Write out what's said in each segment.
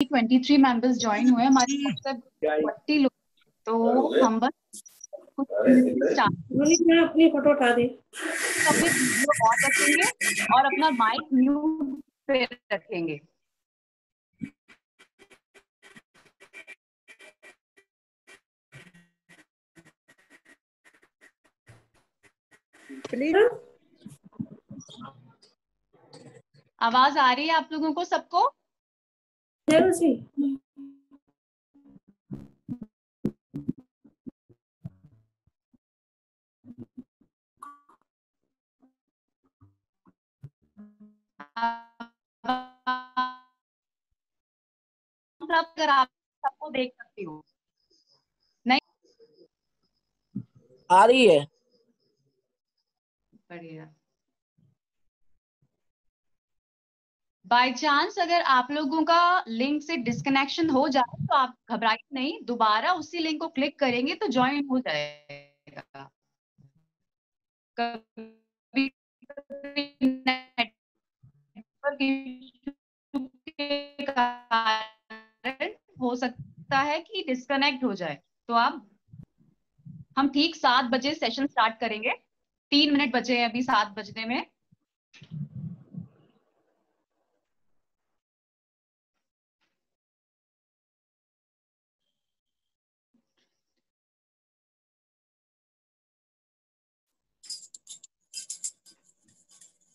23 members join हुए, हमारे सब 40 लोग, तो हम बस कुछ स्टार्ट अपनी फोटो उठा दी, अपने वीडियो ऑन रखेंगे और अपना माइक म्यूट पे रखेंगे। आवाज आ रही है आप लोगों को सबको? अगर आप सबको देख सकती हो? नहीं आ रही है। बढ़िया। बाय चांस अगर आप लोगों का लिंक से डिस्कनेक्शन हो जाए तो आप घबराइए नहीं, दोबारा उसी लिंक को क्लिक करेंगे तो ज्वाइन हो जाएगा। कभी नेटवर्क इशू के कारण हो सकता है कि डिस्कनेक्ट हो जाए, तो हम ठीक 7 बजे सेशन स्टार्ट करेंगे। 3 मिनट बचे हैं अभी 7 बजने में।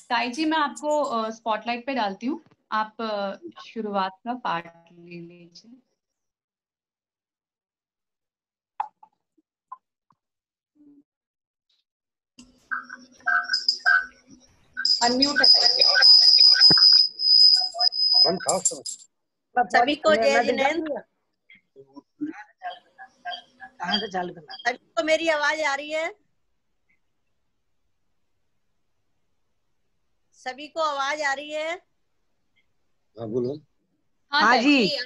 ताई जी मैं आपको स्पॉटलाइट पे डालती हूँ, आप शुरुआत का पार्ट ले लीजिए। अनम्यूट सभी को जय जिनेंद्र। कहाँ से चालू करना? सभी को मेरी आवाज आ रही है? सभी को आवाज आ रही है? हाँ बोलो। हाँ जी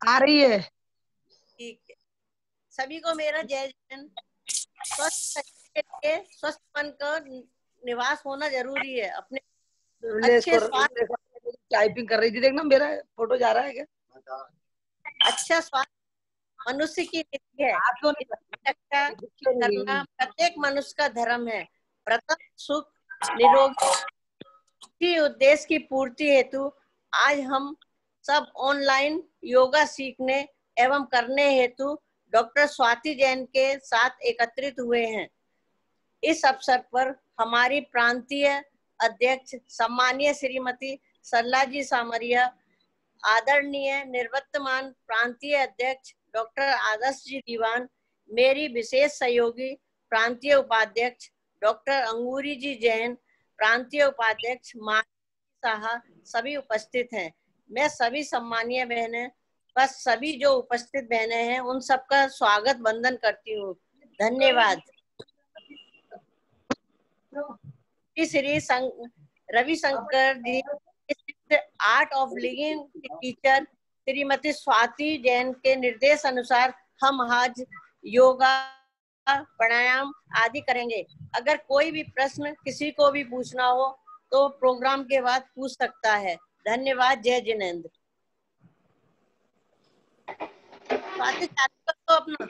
आ रही है। ठीक है, सभी को मेरा जय जिनेंद्र। स्वस्थ शरीर के लिए स्वस्थ मन का निवास होना जरूरी है। अपने अच्छे स्वास्थ्य, टाइपिंग कर रही थी, देखना मेरा फोटो जा रहा है क्या? अच्छा स्वास्थ्य मनुष्य की नीति है। रक्षा करना प्रत्येक मनुष्य का धर्म है। प्रथम सुख निरोगी उद्देश्य की पूर्ति हेतु आज हम सब ऑनलाइन योगा सीखने एवं करने हेतु डॉक्टर स्वाति जैन के साथ एकत्रित हुए हैं। इस अवसर पर हमारी प्रांतीय अध्यक्ष सम्मानीय श्रीमती सरला जी सामरिया, आदरणीय निर्वर्तमान प्रांतीय अध्यक्ष डॉक्टर आदर्श जी दीवान, मेरी विशेष सहयोगी प्रांतीय उपाध्यक्ष डॉक्टर अंगूरी जी जैन, प्रांतीय उपाध्यक्ष साहा सभी उपस्थित हैं। मैं सभी सम्मानीय बहनें, बस सभी जो उपस्थित बहनें हैं उन सबका स्वागत वंदन करती हूँ। धन्यवाद। Shri Ravishankar ji art of living teacher Shrimati Swati Jain के निर्देश अनुसार हम आज योगा प्राणायाम आदि करेंगे। अगर कोई भी प्रश्न किसी को भी पूछना हो तो प्रोग्राम के बाद पूछ सकता है। धन्यवाद। जय जिनेंद्र। स्वाति चालू कर दो अपना।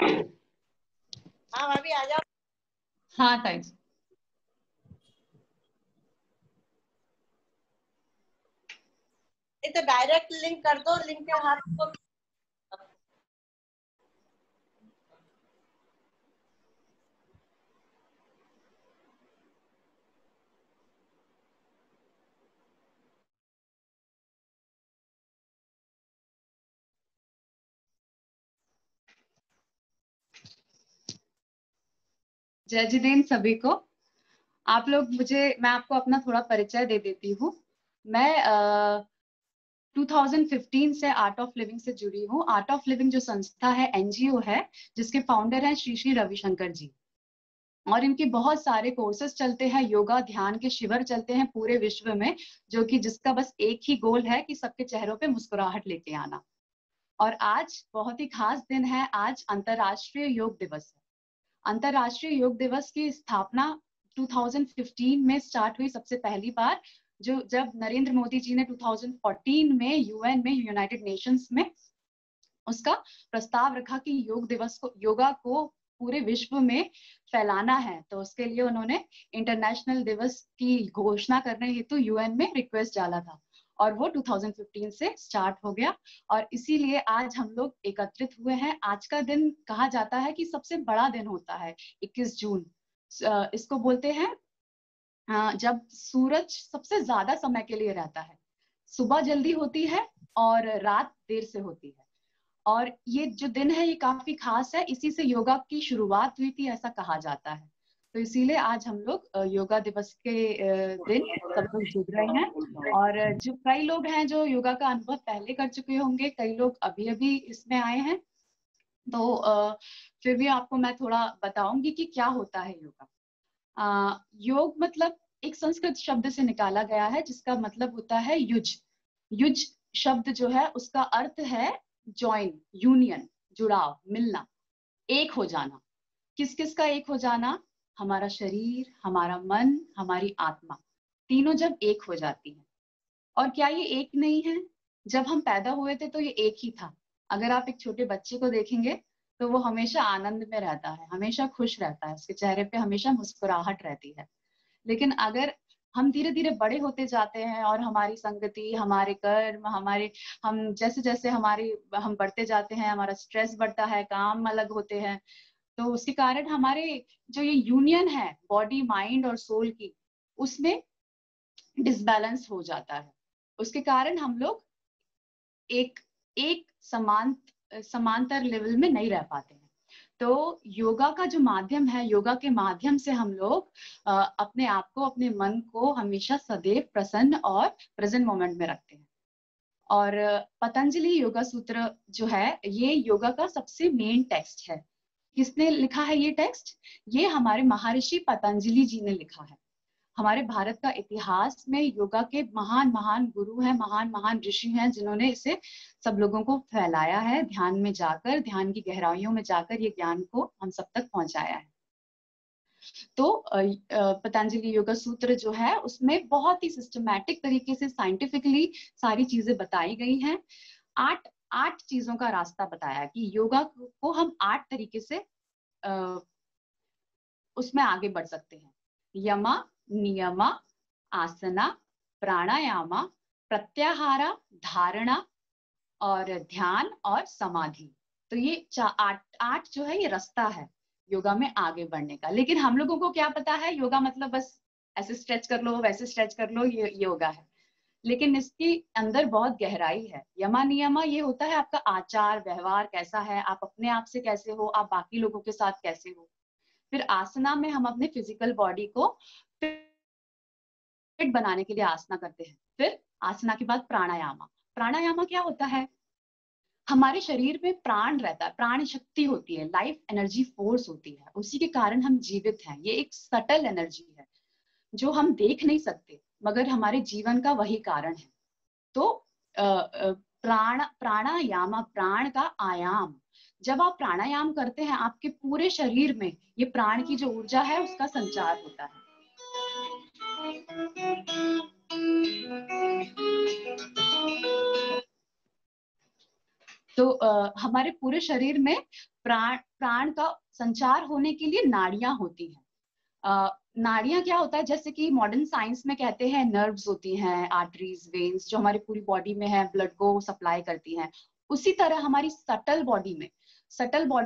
हाँ भाभी आ जाओ। हाँ ताई जी। तो डायरेक्ट लिंक कर दो, लिंक के हाथ को। जय जिनेंद्र सभी को। आप लोग मैं आपको अपना थोड़ा परिचय दे देती हूँ। मैं 2015 से आर्ट ऑफ लिविंग से जुड़ी हूँ। आर्ट ऑफ लिविंग जो संस्था है, एनजीओ है, जिसके फाउंडर हैं श्री श्री रविशंकर जी, और इनके बहुत सारे कोर्सेज चलते हैं, योगा ध्यान के शिविर चलते हैं पूरे विश्व में, जो कि जिसका बस एक ही गोल है कि सबके चेहरों पे मुस्कुराहट लेके आना। और आज बहुत ही खास दिन है, आज अंतर्राष्ट्रीय योग दिवस है। अंतर्राष्ट्रीय योग दिवस की स्थापना 2015 में स्टार्ट हुई सबसे पहली बार जब नरेंद्र मोदी जी ने 2014 में यूएन में, यूनाइटेड नेशंस में उसका प्रस्ताव रखा कि योगा को पूरे विश्व में फैलाना है, तो उसके लिए उन्होंने इंटरनेशनल दिवस की घोषणा करने हेतु यूएन में रिक्वेस्ट डाला था, और वो 2015 से स्टार्ट हो गया। और इसीलिए आज हम लोग एकत्रित हुए हैं। आज का दिन कहा जाता है कि सबसे बड़ा दिन होता है 21 जून। इसको बोलते हैं जब सूरज सबसे ज्यादा समय के लिए रहता है, सुबह जल्दी होती है और रात देर से होती है। और ये जो दिन है ये काफी खास है, इसी से योगा की शुरुआत हुई थी ऐसा कहा जाता है। तो इसीलिए आज हम लोग योगा दिवस के दिन सब लोग जुड़ रहे हैं। और जो कई लोग हैं जो योगा का अनुभव पहले कर चुके होंगे, कई लोग अभी अभी इसमें आए हैं, तो फिर भी आपको मैं थोड़ा बताऊंगी कि क्या होता है योगा। योग मतलब एक संस्कृत शब्द से निकाला गया है जिसका मतलब होता है युज। युज शब्द जो है उसका अर्थ है जॉइन, यूनियन, जुड़ाव, मिलना, एक हो जाना। किस किस का एक हो जाना? हमारा शरीर, हमारा मन, हमारी आत्मा, तीनों जब एक हो जाती है। और क्या ये एक नहीं है? जब हम पैदा हुए थे तो ये एक ही था। अगर आप एक छोटे बच्चे को देखेंगे तो वो हमेशा आनंद में रहता है, हमेशा खुश रहता है, उसके चेहरे पे हमेशा मुस्कुराहट रहती है। लेकिन अगर हम धीरे धीरे बड़े होते जाते हैं और हमारी संगति, हमारे कर्म, हम जैसे जैसे हम बढ़ते जाते हैं, हमारा स्ट्रेस बढ़ता है, काम अलग होते हैं, तो उसके कारण हमारे जो ये यूनियन है बॉडी, माइंड और सोल की, उसमें डिसबैलेंस हो जाता है। उसके कारण हम लोग एक एक समांतर लेवल में नहीं रह पाते हैं। तो योगा का जो माध्यम है, योगा के माध्यम से हम लोग अपने आप को, अपने मन को हमेशा सदैव प्रसन्न और प्रेजेंट मोमेंट में रखते हैं। और पतंजलि योगा सूत्र जो है ये योगा का सबसे मेन टेक्स्ट है। किसने लिखा है ये टेक्स्ट? ये हमारे महर्षि पतंजलि जी ने लिखा है। हमारे भारत का इतिहास में योगा के महान महान गुरु हैं, महान महान ऋषि हैं जिन्होंने इसे सब लोगों को फैलाया है, ध्यान में जाकर, ध्यान की गहराइयों में जाकर ये ज्ञान को हम सब तक पहुंचाया है। तो पतंजलि योगा सूत्र जो है उसमें बहुत ही सिस्टमैटिक तरीके से साइंटिफिकली सारी चीजें बताई गई हैं। आठ चीजों का रास्ता बताया कि योगा को हम 8 तरीके से उसमें आगे बढ़ सकते हैं। यमा, नियमा, आसना, प्राणायामा, प्रत्याहारा, धारणा और ध्यान और समाधि। तो ये आठ जो है ये रास्ता है योगा में आगे बढ़ने का। लेकिन हम लोगों को क्या पता है, योगा मतलब बस ऐसे स्ट्रेच कर लो, वैसे स्ट्रेच कर लो, ये योगा है। लेकिन इसके अंदर बहुत गहराई है। यमा नियमा ये होता है आपका आचार व्यवहार कैसा है, आप अपने आप से कैसे हो, आप बाकी लोगों के साथ कैसे हो। फिर आसना में हम अपने फिजिकल बॉडी को फिट बनाने के लिए आसना करते हैं। फिर आसना के बाद प्राणायामा। प्राणायामा क्या होता है? हमारे शरीर में प्राण रहता है, प्राण शक्ति होती है, लाइफ एनर्जी फोर्स होती है, उसी के कारण हम जीवित हैं। ये एक सटल एनर्जी है जो हम देख नहीं सकते मगर हमारे जीवन का वही कारण है। तो प्राणायाम, प्राण का आयाम। जब आप प्राणायाम करते हैं आपके पूरे शरीर में ये प्राण की जो ऊर्जा है उसका संचार होता है। तो हमारे पूरे शरीर में प्राण का संचार होने के लिए नाड़ियां होती हैं। नाड़ियां क्या होता है, जैसे कि मॉडर्न साइंस में कहते हैं नर्व्स होती हैं, आर्टरीज, वेन्स जो हमारी पूरी बॉडी में है, ब्लड को सप्लाई करती हैं। उसी तरह हमारी सटल बॉडी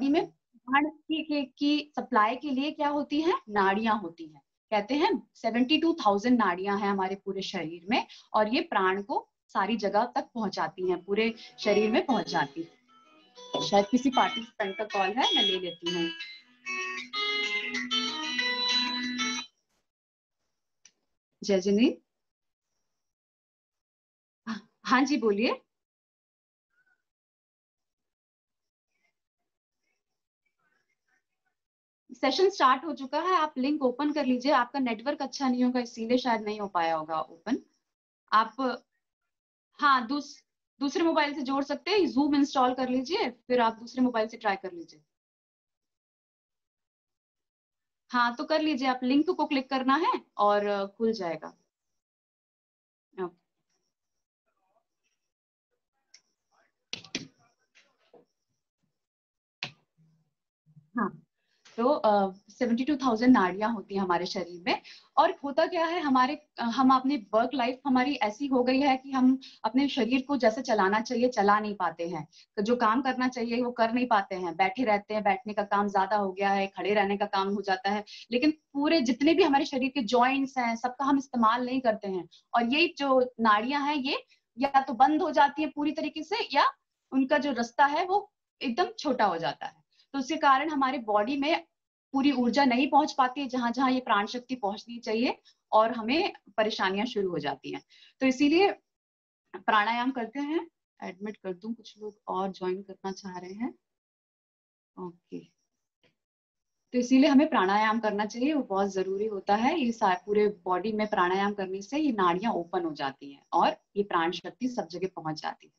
में प्राण की सप्लाई के लिए क्या होती है? नाड़ियां होती हैं। कहते हैं 72,000 नाड़ियां हैं हमारे पूरे शरीर में, और ये प्राण को सारी जगह तक पहुंचाती हैं, पूरे शरीर में पहुंचाती है। शायद किसी पार्टिसिपेंट का कॉल है, मैं ले लेती हूँ। जय जिनी। हाँ जी बोलिए। सेशन स्टार्ट हो चुका है, आप लिंक ओपन कर लीजिए। आपका नेटवर्क अच्छा नहीं होगा इसीलिए शायद नहीं हो पाया होगा ओपन। आप हाँ दूसरे मोबाइल से जोड़ सकते हैं, जूम इंस्टॉल कर लीजिए, फिर आप दूसरे मोबाइल से ट्राई कर लीजिए। हाँ तो कर लीजिए, आप लिंक को क्लिक करना है और खुल जाएगा। तो 72,000 नाड़ियां होती हैं हमारे शरीर में। और होता क्या है, हम अपनी वर्क लाइफ हमारी ऐसी हो गई है कि हम अपने शरीर को जैसे चलाना चाहिए चला नहीं पाते हैं। तो जो काम करना चाहिए वो कर नहीं पाते हैं, बैठे रहते हैं, बैठने का काम ज्यादा हो गया है, खड़े रहने का काम हो जाता है। लेकिन पूरे जितने भी हमारे शरीर के जॉइंट्स हैं सबका हम इस्तेमाल नहीं करते हैं। और ये जो नाड़ियां हैं ये या तो बंद हो जाती है पूरी तरीके से, या उनका जो रास्ता है वो एकदम छोटा हो जाता है। तो उसके कारण हमारे बॉडी में पूरी ऊर्जा नहीं पहुंच पाती है जहां जहां ये प्राण शक्ति पहुंचनी चाहिए, और हमें परेशानियां शुरू हो जाती हैं। तो इसीलिए प्राणायाम करते हैं। एडमिट कर दूं, कुछ लोग और ज्वाइन करना चाह रहे हैं। ओके, तो इसीलिए हमें प्राणायाम करना चाहिए, वो बहुत जरूरी होता है। ये पूरे बॉडी में प्राणायाम करने से ये नाड़ियां ओपन हो जाती हैं और ये प्राण शक्ति सब जगह पहुंच जाती है।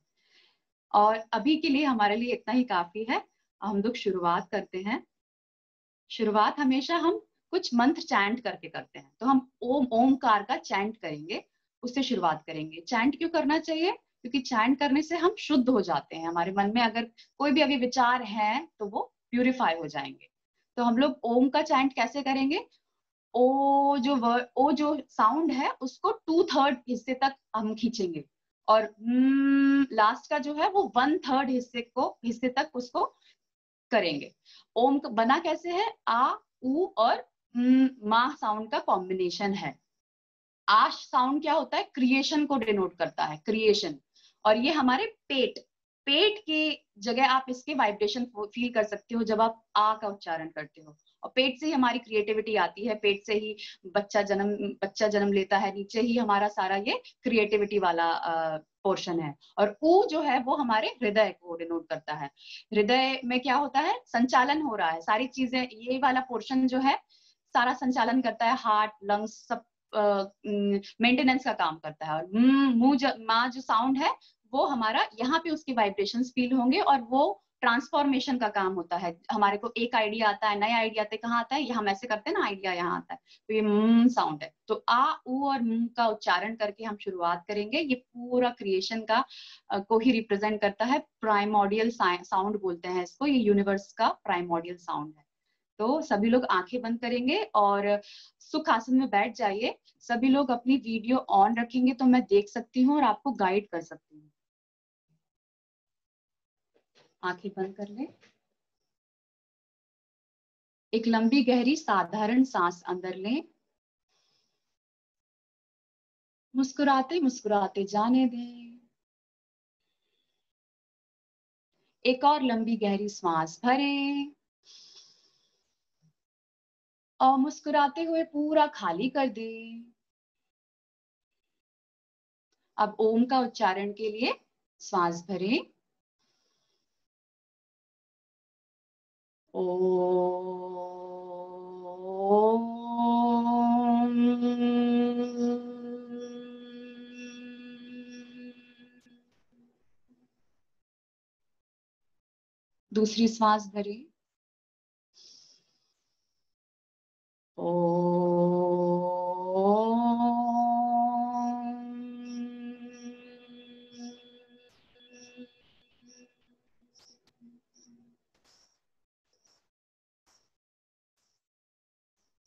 और अभी के लिए हमारे लिए इतना ही काफी है। हम लोग शुरुआत करते हैं। शुरुआत हमेशा हम कुछ मंत्र चैंट करके करते हैं। तो हम ओमकार का चैंट करेंगे, उससे शुरुआत करेंगे। चैंट क्यों करना चाहिए? क्योंकि चैंट करने से हम शुद्ध हो जाते हैं। हमारे मन में अगर कोई भी अभी विचार हैं तो वो प्यूरिफाई हो जाएंगे। तो हम लोग ओम का चैंट कैसे करेंगे? ओ जो साउंड है उसको 2/3 हिस्से तक हम खींचेंगे, और लास्ट का जो है वो 1/3 हिस्से तक उसको करेंगे। ओम बना कैसे है? आ, उ और मा साउंड का कॉम्बिनेशन है। आश साउंड क्या होता है? क्रिएशन को डिनोट करता है, क्रिएशन। और ये हमारे पेट की जगह आप इसके वाइब्रेशन फील कर सकते हो जब आप आ का उच्चारण करते हो। और पेट से ही हमारी क्रिएटिविटी आती है, पेट से ही बच्चा जन्म लेता है, नीचे ही हमारा सारा ये क्रिएटिविटी वाला पोर्शन है। और ऊ जो है वो हमारे हृदय को डिनोट करता है। हृदय में क्या होता है? संचालन हो रहा है, सारी चीजें, ये वाला पोर्शन जो है सारा संचालन करता है, हार्ट, लंग्स सब मेंटेनेंस का काम करता है। और माँ जो साउंड है वो हमारा यहाँ पे उसके वाइब्रेशंस फील होंगे, और वो ट्रांसफॉर्मेशन का काम होता है। हमारे को एक आइडिया आता है, नया आइडिया आता है, कहाँ आता है? ये हम ऐसे करते हैं ना, आइडिया यहाँ आता है। तो ये साउंड है। तो आ, उ और का उच्चारण करके हम शुरुआत करेंगे। ये पूरा क्रिएशन का को ही रिप्रेजेंट करता है। प्राइमोडियल साउंड बोलते हैं इसको, ये यूनिवर्स का प्राइमोडियल साउंड है। तो सभी लोग आंखें बंद करेंगे और सुख आसन में बैठ जाइए। सभी लोग अपनी वीडियो ऑन रखेंगे तो मैं देख सकती हूँ और आपको गाइड कर सकती हूँ। आंखें बंद कर लें। एक लंबी गहरी साधारण सांस अंदर लें। मुस्कुराते मुस्कुराते जाने दें। एक और लंबी गहरी सांस भरें और मुस्कुराते हुए पूरा खाली कर दें। अब ओम का उच्चारण के लिए सांस भरें। दूसरी सांस भरें।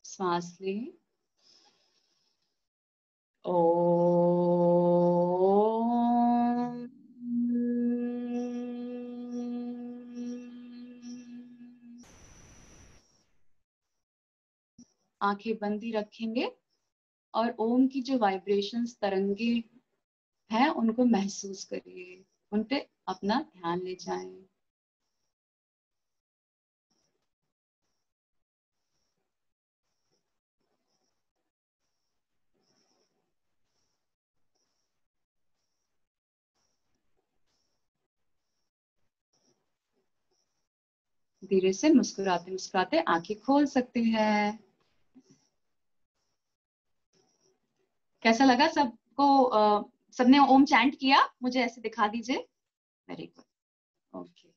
सांस लें। आंखें बंद ही रखेंगे और ओम की जो वाइब्रेशंस, तरंगे हैं, उनको महसूस करिए, उन पे अपना ध्यान ले जाएं। धीरे से मुस्कुराते मुस्कुराते आंखें खोल सकते हैं। कैसा लगा सबको? सबने ओम चैंट किया? मुझे ऐसे दिखा दीजिए। Very good. ओके,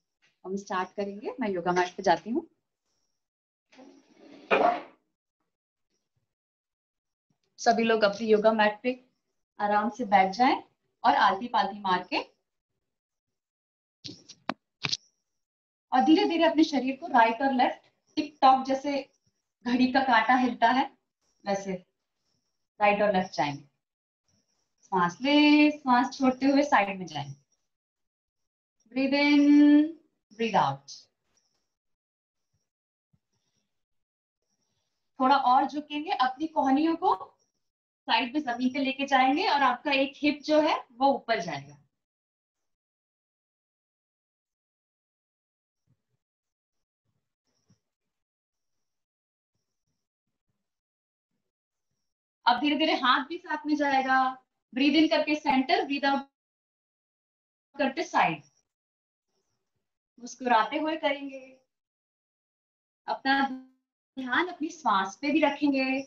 हम स्टार्ट करेंगे। मैं योगा मैट पे जाती हूँ। सभी लोग अपनी योगा मैट पे आराम से बैठ जाएं और आलती पालती मार के और धीरे धीरे अपने शरीर को राइट और लेफ्ट टिक टॉक जैसे घड़ी का कांटा हिलता है वैसे राइट और लेफ्ट जाएंगे। सांस ले, सांस छोड़ते हुए साइड में जाएंगे। Breathe in, breathe out. थोड़ा और झुकेंगे, अपनी कोहनियों को साइड में जमीन पे लेके जाएंगे और आपका एक हिप जो है वो ऊपर जाएगा। अब धीरे धीरे हाथ भी साथ में जाएगा। ब्रीद इन करके सेंटर, ब्रीद आउट करते साइड। मुस्कुराते हुए करेंगे। अपना ध्यान अपनी सांस पे भी रखेंगे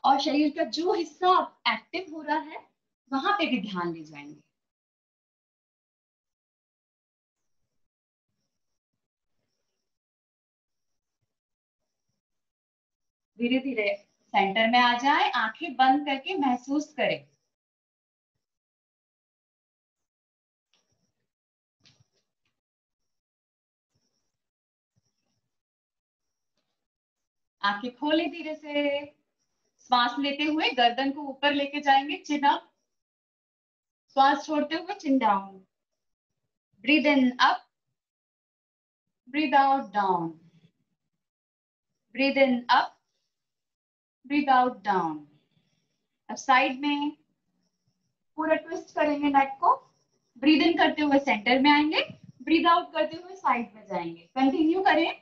और शरीर का जो हिस्सा एक्टिव हो रहा है वहां पे भी ध्यान ले जाएंगे। धीरे धीरे सेंटर में आ जाए, आंखें बंद करके महसूस करें। आंखें खोले धीरे से। श्वास लेते हुए गर्दन को ऊपर लेके जाएंगे, चिन अप। श्वास छोड़ते हुए chin down. Breathe in up, breathe out down. Breathe in up, breathe out down. अब साइड में पूरा ट्विस्ट करेंगे नेक को। ब्रीद इन करते हुए सेंटर में आएंगे, ब्रीद आउट करते हुए साइड में जाएंगे। कंटिन्यू करें।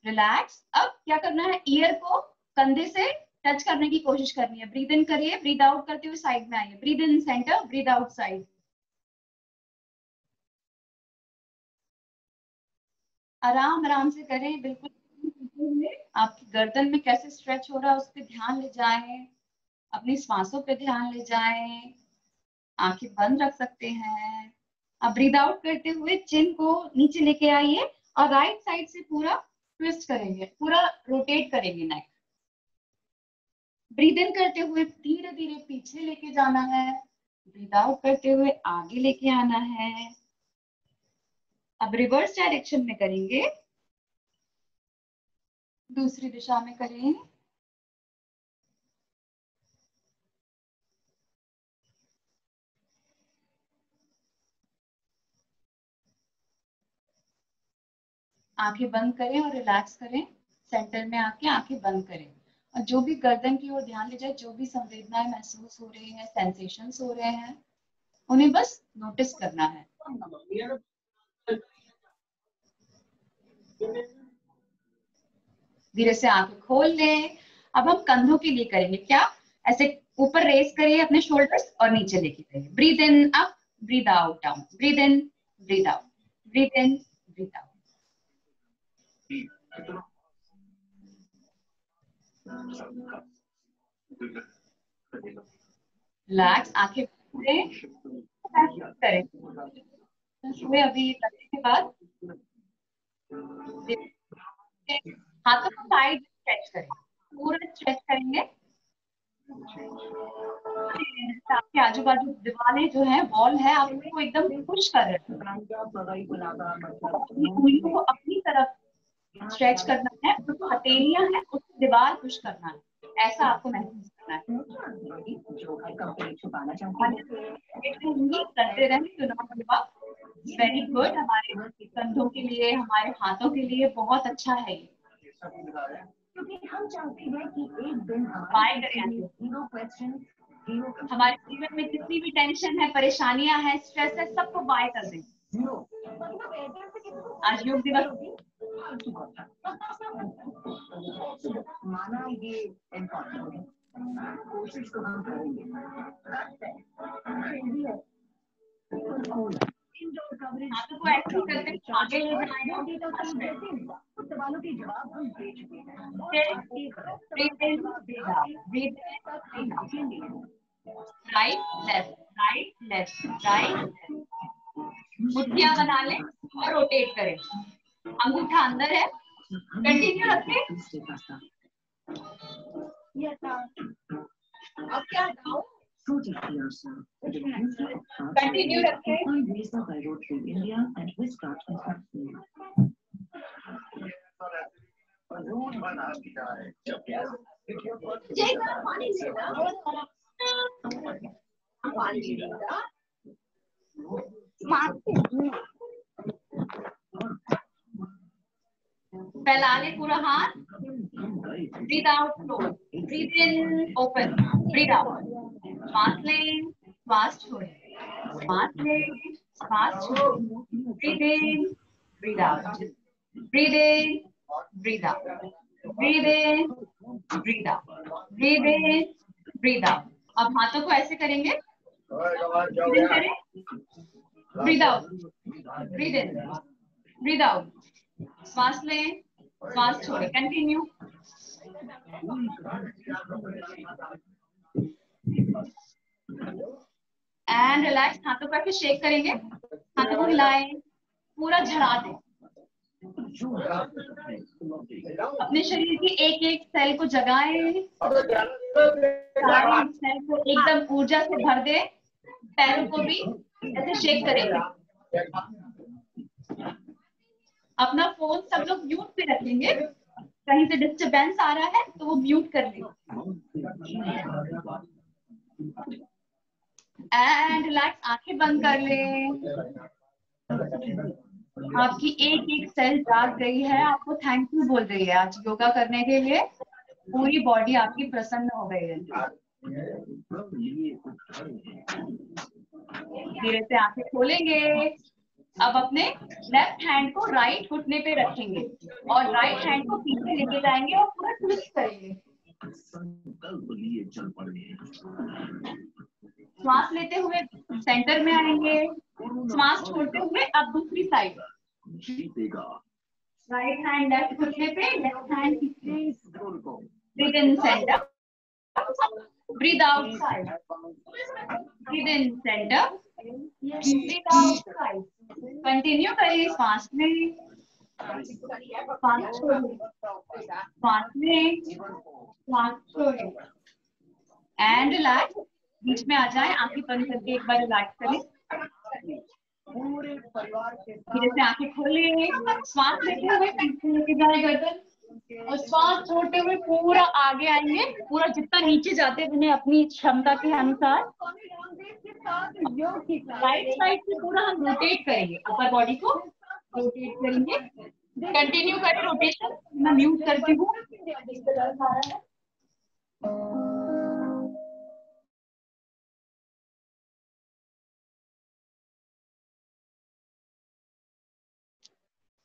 रिलैक्स। अब क्या करना है, ईयर को कंधे से टच करने की कोशिश करनी है। ब्रीद इन करिए, ब्रीद आउट करते हुए साइड में आइए। Breathe in centre, breathe out side. आराम आराम से करें, बिल्कुल। आपकी गर्दन में कैसे स्ट्रेच हो रहा है उस पर ध्यान ले जाएं, अपनी सांसों पे ध्यान ले जाएं। आंखें बंद रख सकते हैं। अब ब्रीद आउट करते हुए चिन को नीचे लेके आइए और राइट साइड से पूरा ट्विस्ट करेंगे, पूरा रोटेट करेंगे नेक। ब्रीद इन करते हुए धीरे धीरे पीछे लेके जाना है। ब्रीद आउट करते हुए आगे लेके आना है। अब रिवर्स डायरेक्शन में करेंगे, दूसरी दिशा में करें। आंखें बंद करें और रिलैक्स करें। सेंटर में आके आंखें बंद करें और जो भी गर्दन की ओर ध्यान ले जाए, जो भी संवेदनाएं महसूस हो रही हैं, सेंसेशंस हो रहे हैं, उन्हें बस नोटिस करना है। धीरे से आंखें खोल लें। अब हम कंधों के लिए करेंगे। क्या, ऐसे ऊपर रेस करिए अपने शोल्डर्स और नीचे लेके जाइए। Breathe in up, breathe out down. Breathe in, breathe out, breathe in, breathe out. Relax, आंखें करें। अभी करने के बाद हाथों को साइड स्ट्रेच करें, पूरा स्ट्रेच करेंगे। आपके आजू बाजू दीवारें जो है, वॉल है, आप उसको एकदम पुश कर रहे हैं। उंगलियों को अपनी तरफ स्ट्रेच करना है, जो हथेलियां है उसको दीवार पुश करना है, ऐसा आपको महसूस करना है। करते रहें, वेरी गुड। हमारे कंधों के लिए, हमारे हाथों के लिए बहुत अच्छा है ये। क्योंकि हम चाहते हैं कि एक दिन हमारे जीवन में जितनी भी टेंशन है, परेशानियां हैं, स्ट्रेस है, सबको बाय कर दें। आज योग दिवस माना ये इम्पोर्टेंट है, कोशिश तो हम करेंगे। हाथों को ऐसे करते आगे ले सवालों के जवाब हम दे चुके हैं। Right left, right left, right. मुट्ठियां बना लें और रोटेट करें। अंगूठा अंदर है, कंटिन्यू रखें। अब क्या गाऊं? कंटिन्यू रखें। पानी लेना। फैला ले पूरा हाथ। Breathe out flow, breathe in open, breathe out. सांस लें, श्वास छोड़ें, सांस लें, श्वास छोड़ें। Breathe in, breathe out, breathe in, breathe out, breathe in, breathe out, breathe in, breathe out. अब हाथों को ऐसे करेंगे, ब्रीथ इन करें, breathe out, breathe in, breathe out. श्वास लें, श्वास छोड़ें, कंटिन्यू। And relax. हाथों पर फिर शेक करेंगे, हाथों को हिलाएं, पूरा झड़ा दें। अपने शरीर की एक एक सेल को जगाएं, सारे सेल को एकदम ऊर्जा से भर दे। पैरों को भी ऐसे शेक करेंगे। अपना फोन सब लोग म्यूट पे रखेंगे, कहीं से डिस्टरबेंस आ रहा है तो वो म्यूट कर लेंगे। एंड रिलैक्स, आंखें बंद कर लें। आपकी एक एक सेल जाग गई है, आपको थैंक यू बोल रही है आज योगा करने के लिए। पूरी बॉडी आपकी प्रसन्न हो गई है। धीरे से आंखें खोलेंगे। अब अपने लेफ्ट हैंड को राइट घुटने पे रखेंगे और राइट हैंड को पीछे लेके जाएंगे और पूरा ट्विस्ट करेंगे। श्वास लेते हुए सेंटर में आएंगे, श्वास छोड़ते हुए अब दूसरी साइड। राइट हैंड लेफ्ट घुटने पे, लेफ्ट हैंड पीछे। Breathe in centre, breathe out side, breathe in centre, breathe out side. Continue करिए। श्वास में, श्वास छोड़िए, श्वास में, श्वास छोड़िए। And relax. बीच में आ जाए, आंखें बंद करके एक बार रिलैक्स करें। धीरे से आंखें खोलिए। श्वास लेते हुए पीछे लेके जाए गर्दन और श्वास छोड़ते हुए पूरा आगे आएंगे। पूरा जितना नीचे जाते हैं अपनी क्षमता के अनुसार। राइट साइड से पूरा हम रोटेट करेंगे, अपर बॉडी को रोटेट करेंगे। कंटिन्यू करें रोटेशन। मैं म्यूट करती हूँ।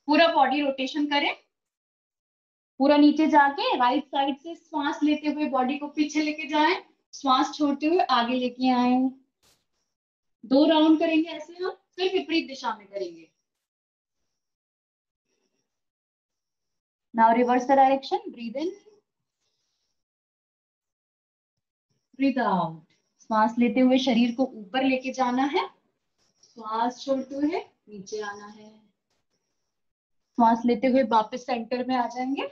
पूरा बॉडी रोटेशन करें, पूरा नीचे जाके राइट साइड से श्वास लेते हुए बॉडी को पीछे लेके जाएं, श्वास छोड़ते हुए आगे लेके आए। 2 राउंड करेंगे ऐसे हम, फिर विपरीत दिशा में करेंगे। Now reverse the direction. Breathe in, breathe out. श्वास लेते हुए शरीर को ऊपर लेके जाना है, श्वास छोड़ते हुए नीचे आना है। श्वास लेते हुए वापस सेंटर में आ जाएंगे।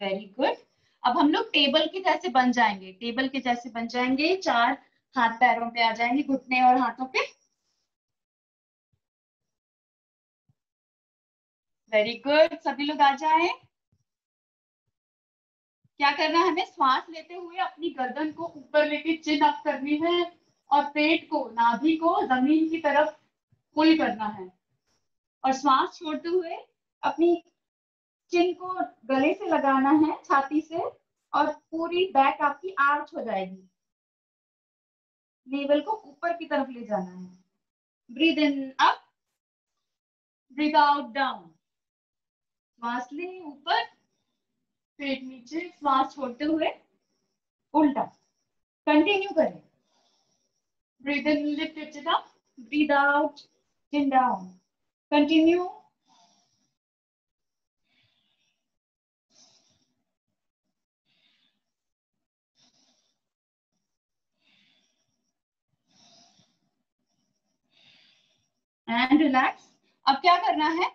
Very good. अब हम लोग टेबल के जैसे बन जाएंगे, टेबल के जैसे बन जाएंगे। 4 हाथ पैरों पे आ जाएंगे, घुटने और हाथों पे। Very good. सभी लोग आ जाएं। क्या करना है हमें? श्वास लेते हुए अपनी गर्दन को ऊपर लेके चिन अप करनी है और पेट को, नाभि को जमीन की तरफ पुल करना है। और श्वास छोड़ते हुए अपनी चिन को गले से लगाना है, छाती से, और पूरी बैक आपकी आर्च हो जाएगी। नेवल को ऊपर की तरफ ले जाना है। Breathe in up, breathe out down. श्वास लें ऊपर, पेट नीचे, श्वास छोड़ते हुए उल्टा। कंटिन्यू करें। Breathe in, lift your chin up, breathe out, chin down. Continue. And relax. अब क्या करना है?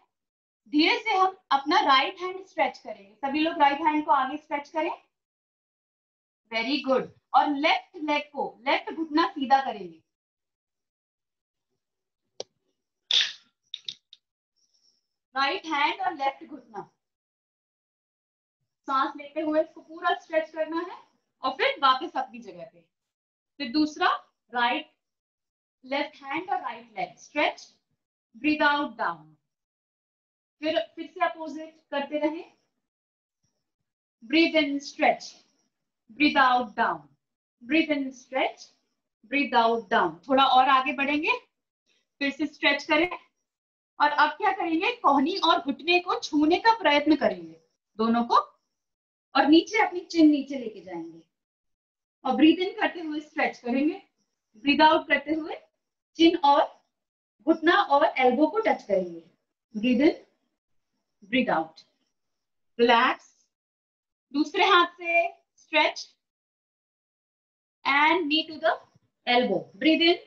धीरे से हम अपना राइट हैंड स्ट्रेच करेंगे। सभी लोग राइट हैंड को आगे स्ट्रेच करें। Very good. और लेफ्ट लेग को, लेफ्ट घुटना सीधा करेंगे। राइट हैंड और लेफ्ट घुटना, सांस लेते हुए इसको पूरा स्ट्रेच करना है और फिर वापस अपनी जगह पे। फिर दूसरा, राइट लेफ्ट हैंड और right leg stretch, breathe out down. फिर से अपोजिट करते रहें। Breathe in stretch, breathe out down, breathe in stretch, breathe out down. थोड़ा और आगे बढ़ेंगे, फिर से स्ट्रेच करें और अब क्या करेंगे, कोहनी और घुटने को छूने का प्रयत्न करेंगे दोनों को, और नीचे अपनी चिन नीचे लेके जाएंगे और ब्रीथ इन करते हुए स्ट्रेच करेंगे, ब्रीथ आउट करते हुए चिन और घुटना और एल्बो को टच करेंगे। Breathe in, breathe out, relax. दूसरे हाथ से stretch and knee to the elbow. Breathe in,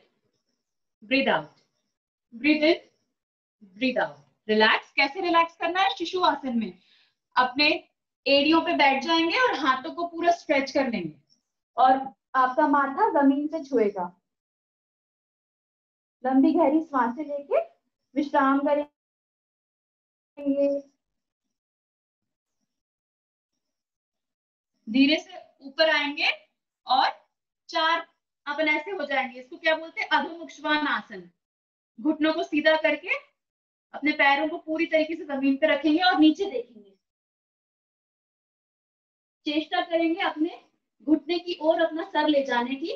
breathe out, breathe in, breathe out. Relax. कैसे रिलैक्स करना है, शिशु आसन में अपने एड़ियों पे बैठ जाएंगे और हाथों को पूरा स्ट्रेच कर लेंगे और आपका माथा जमीन से छुएगा। लंबी गहरी सांसें लेके विश्राम करेंगे। धीरे से ऊपर आएंगे और चार अपन ऐसे हो जाएंगे। इसको क्या बोलते हैं, अधोमुख श्वान आसन। घुटनों को सीधा करके अपने पैरों को पूरी तरीके से जमीन पे रखेंगे और नीचे देखेंगे। चेष्टा करेंगे अपने घुटने की ओर अपना सर ले जाने की।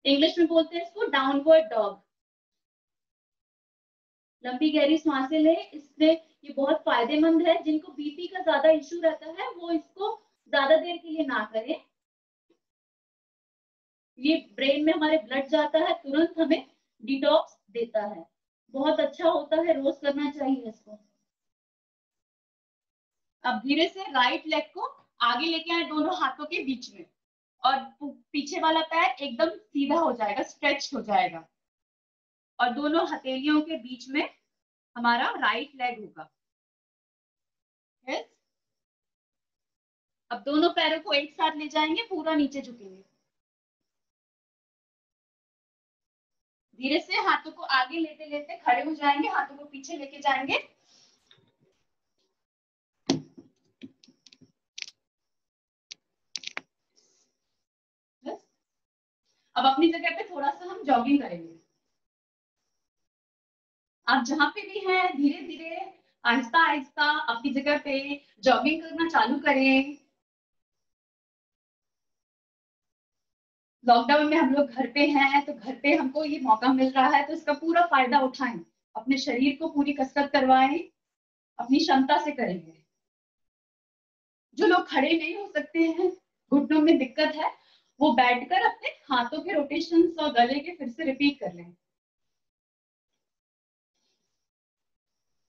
इंग्लिश में बोलते हैं इसको डाउनवर्ड डॉग। लंबी गहरी सांसें ले। इससे ये बहुत फायदेमंद है। जिनको बीपी का ज्यादा इश्यू रहता है वो इसको ज्यादा देर के लिए ना करें। ये ब्रेन में हमारे ब्लड जाता है, तुरंत हमें डिटॉक्स देता है, बहुत अच्छा होता है, रोज करना चाहिए इसको। अब धीरे से राइट लेग को आगे लेके आए दोनों हाथों के बीच में और पीछे वाला पैर एकदम सीधा हो जाएगा, स्ट्रेच हो जाएगा और दोनों हथेलियों के बीच में हमारा राइट लेग होगा। yes? अब दोनों पैरों को एक साथ ले जाएंगे, पूरा नीचे झुकेंगे। धीरे से हाथों को आगे लेते लेते खड़े हो जाएंगे, हाथों को पीछे लेके जाएंगे। अब अपनी जगह पे थोड़ा सा हम जॉगिंग करेंगे। आप जहां पे भी हैं धीरे धीरे आहिस्ता आहिस्ता अपनी जगह पे जॉगिंग करना चालू करें। लॉकडाउन में हम लोग घर पे हैं तो घर पे हमको ये मौका मिल रहा है तो इसका पूरा फायदा उठाएं, अपने शरीर को पूरी कसरत करवाएं, अपनी क्षमता से करेंगे। जो लोग खड़े नहीं हो सकते हैं, घुटनों में दिक्कत है, वो बैठकर अपने हाथों के रोटेशंस और गले के फिर से रिपीट कर लें।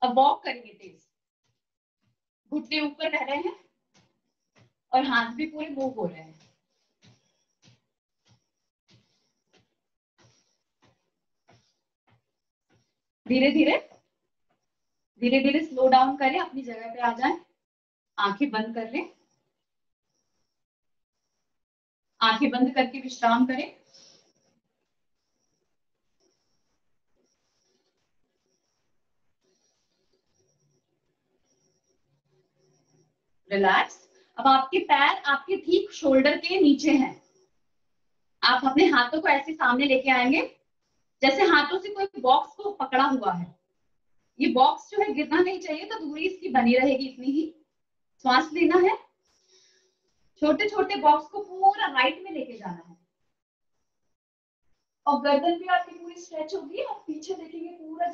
अब वॉक करेंगे तेज, घुटने ऊपर रह रहे हैं और हाथ भी पूरे मूव हो रहे हैं। धीरे धीरे धीरे धीरे स्लो डाउन करें, अपनी जगह पे आ जाएं, आंखें बंद कर लें, आंखें बंद करके विश्राम करें। रिलैक्स। अब आपके पैर आपके ठीक शोल्डर के नीचे हैं। आप अपने हाथों को ऐसे सामने लेके आएंगे जैसे हाथों से कोई बॉक्स को पकड़ा हुआ है। ये बॉक्स जो है गिरना नहीं चाहिए, तो दूरी इसकी बनी रहेगी इतनी ही। श्वास लेना है, छोटे छोटे बॉक्स को पूरा राइट में लेके जाना है और गर्दन भी आपकी पूरी स्ट्रेच होगी। आप पीछे देखेंगे पूरा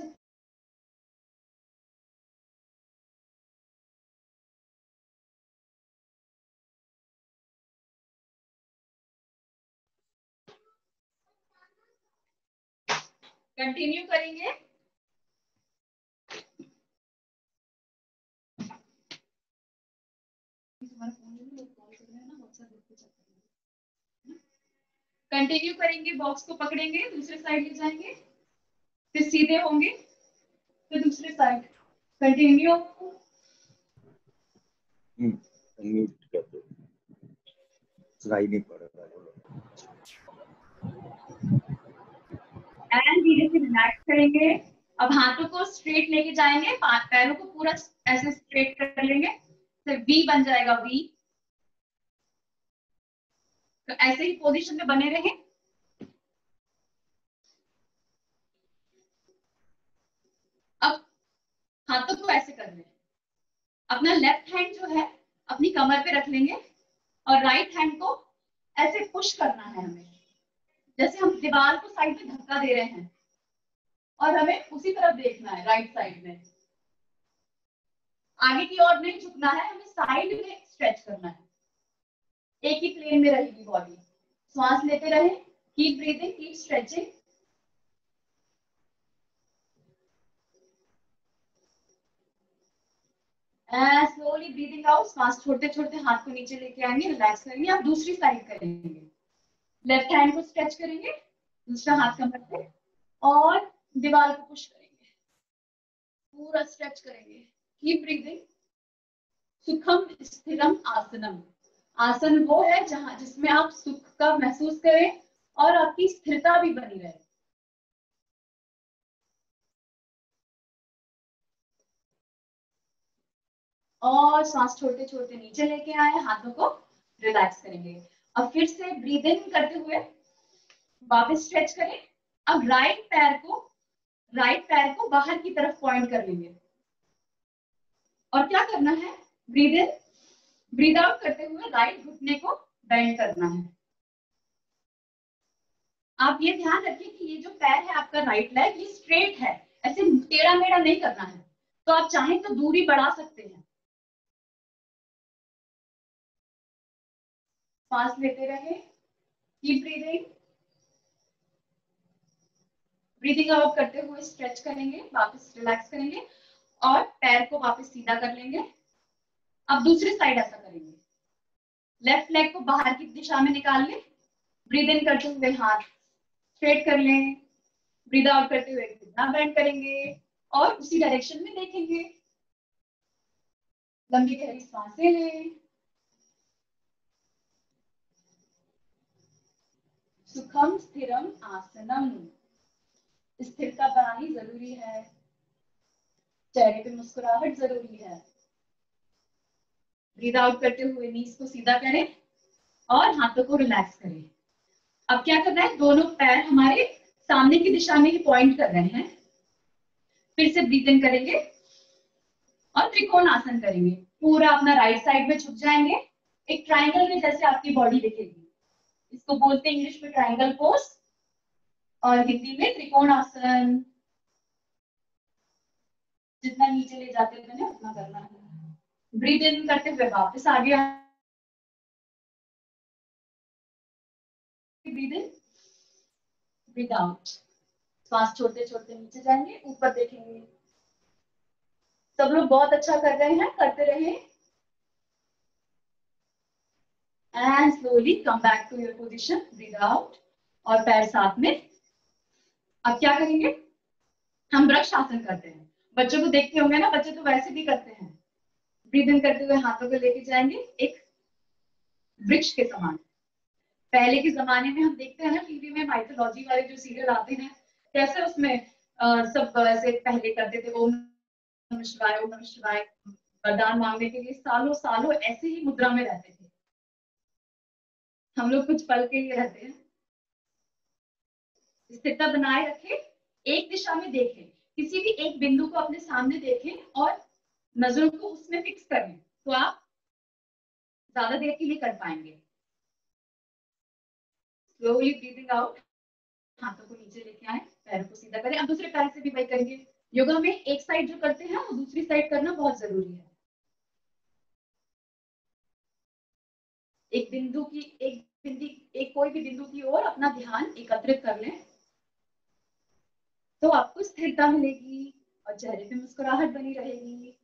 कंटिन्यू करेंगे। कंटिन्यू करेंगे, बॉक्स को पकड़ेंगे, दूसरे साइड ले जाएंगे, फिर सीधे होंगे, फिर दूसरी साइड कंटिन्यू। म्यूट कर दो, सुनाई नहीं पड़ रहा है। एंड धीरे से रिलैक्स करेंगे। अब हाथों को स्ट्रेट लेके जाएंगे, पैरों को पूरा ऐसे स्ट्रेट कर लेंगे, फिर वी बन जाएगा वी। तो ऐसे ही पोजीशन में बने रहें। अब हाथों को ऐसे कर लें, अपना लेफ्ट हैंड जो है अपनी कमर पे रख लेंगे और राइट हैंड को ऐसे पुश करना है हमें, जैसे हम दीवार को साइड में धक्का दे रहे हैं और हमें उसी तरफ देखना है, राइट साइड में। आगे की ओर नहीं झुकना है, हमें साइड में स्ट्रेच करना है, एक ही प्लेन में रहेगी बॉडी। श्वास लेते रहे, keep breathing, keep stretching. Slowly breathing out. श्वास छोड़ते छोड़ते हाथ को नीचे लेके आएंगे, रिलैक्स करेंगे। अब दूसरी साइड करेंगे, लेफ्ट हैंड को स्ट्रेच करेंगे, दूसरा हाथ कमर पे और दीवार को पुश करेंगे, पूरा स्ट्रेच करेंगे। Keep breathing. सुखम स्थिरम आसनम। आसन वो है जहां जिसमें आप सुख का महसूस करें और आपकी स्थिरता भी बनी रहे। और सांस छोड़ते छोड़ते नीचे लेके आए, हाथों को रिलैक्स करेंगे। अब फिर से ब्रीद इन करते हुए वापस स्ट्रेच करें। अब राइट पैर को बाहर की तरफ पॉइंट कर लेंगे और क्या करना है, ब्रीद इन ब्रीद आउट करते हुए राइट घुटने को बेंड करना है। आप ये ध्यान रखिए कि ये जो पैर है आपका राइट लेग, ये स्ट्रेट है, ऐसे टेढ़ा मेढ़ा नहीं करना है। तो आप चाहें तो दूरी बढ़ा सकते हैं। सांस लेते रहे, कीप ब्रीदिंग। ब्रीदिंग आउट करते हुए स्ट्रेच करेंगे, वापस रिलैक्स करेंगे और पैर को वापस सीधा कर लेंगे। अब दूसरी साइड ऐसा करेंगे, लेफ्ट लेग को बाहर की दिशा में निकाल लें, ब्रीद इन करते हुए हाथ स्ट्रेट कर लें, ब्रीद आउट करते हुए घुटना बेंड करेंगे और उसी डायरेक्शन में देखेंगे। लंबी गहरी सांसें लें। सुखम स्थिरम आसनम। स्थिरता बनानी जरूरी है, चेहरे पे मुस्कुराहट जरूरी है। ब्रीद आउट करते हुए नीज को सीधा करें और हाथों को रिलैक्स करें। अब क्या करना है, दोनों पैर हमारे सामने की दिशा में ही पॉइंट कर रहे हैं। फिर से ब्रीथ इन करेंगे और त्रिकोण आसन करेंगे। पूरा अपना राइट साइड में झुक जाएंगे, एक ट्रायंगल में जैसे आपकी बॉडी दिखेगी। इसको बोलते हैं इंग्लिश में ट्रायंगल पोज और हिंदी में त्रिकोण आसन। जितना नीचे ले जाते हुए उतना करना है। ब्रीथ इन करते हुए वापस आगे, ब्रीथ इन ब्रीथ आउट। श्वास छोड़ते छोड़ते नीचे जाएंगे, ऊपर देखेंगे। सब लोग बहुत अच्छा कर रहे हैं, करते रहे। And slowly come back to your position, breathe out और पैर साथ में। अब क्या करेंगे, हम वृक्ष आसन करते हैं। बच्चों को देखते होंगे ना, बच्चे तो वैसे भी करते हैं। ब्रीथ इन करते हुए हाथों को लेके जाएंगे एक वृक्ष के समान। पहले के जमाने में हम देखते हैं ना टीवी में, माइथोलॉजी वाले जो सीरियल आते हैं, कैसे उसमें सब ऐसे पहले करते थे, ओम नमः शिवाय, ओम नमः शिवाय, वरदान मांगने के लिए सालों सालों ऐसे ही मुद्रा में रहते थे। हम लोग कुछ पल के लिए रहते हैं। स्थिरता बनाए रखें, एक दिशा में देखें, किसी भी एक बिंदु को अपने सामने देखें और नजरों को उसमें फिक्स करें, तो आप ज्यादा देर के लिए कर पाएंगे। स्लोली ब्रीदिंग आउट, हाथों को नीचे लेके आए, पैरों को सीधा करें। अब दूसरे पैर से भी वही करेंगे। योगा में एक साइड जो करते हैं वो दूसरी साइड करना बहुत जरूरी है। एक कोई भी बिंदु की ओर अपना ध्यान एकत्रित कर लें तो आपको स्थिरता मिलेगी और चेहरे पे मुस्कुराहट बनी रहेगी।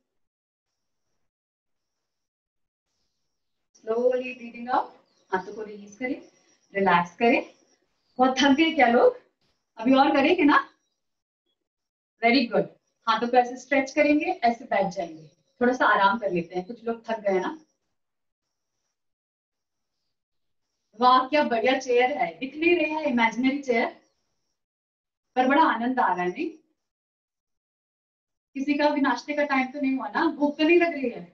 स्लोली ब्रीदिंग आउट, हाथों को रिलीज करें, रिलैक्स करें। बहुत थक गए क्या लोग? अभी और करेंगे ना? Very good. हाथों को ऐसे स्ट्रेच करेंगे, ऐसे बैठ जाएंगे, थोड़ा सा आराम कर लेते हैं, कुछ लोग थक गए ना। वाह क्या बढ़िया चेयर है, दिख नहीं रही है इमेजिनरी चेयर, पर बड़ा आनंद आ रहा है नहीं? किसी का भी नाश्ते का टाइम तो नहीं हुआ ना, भूख तो नहीं लग रही है?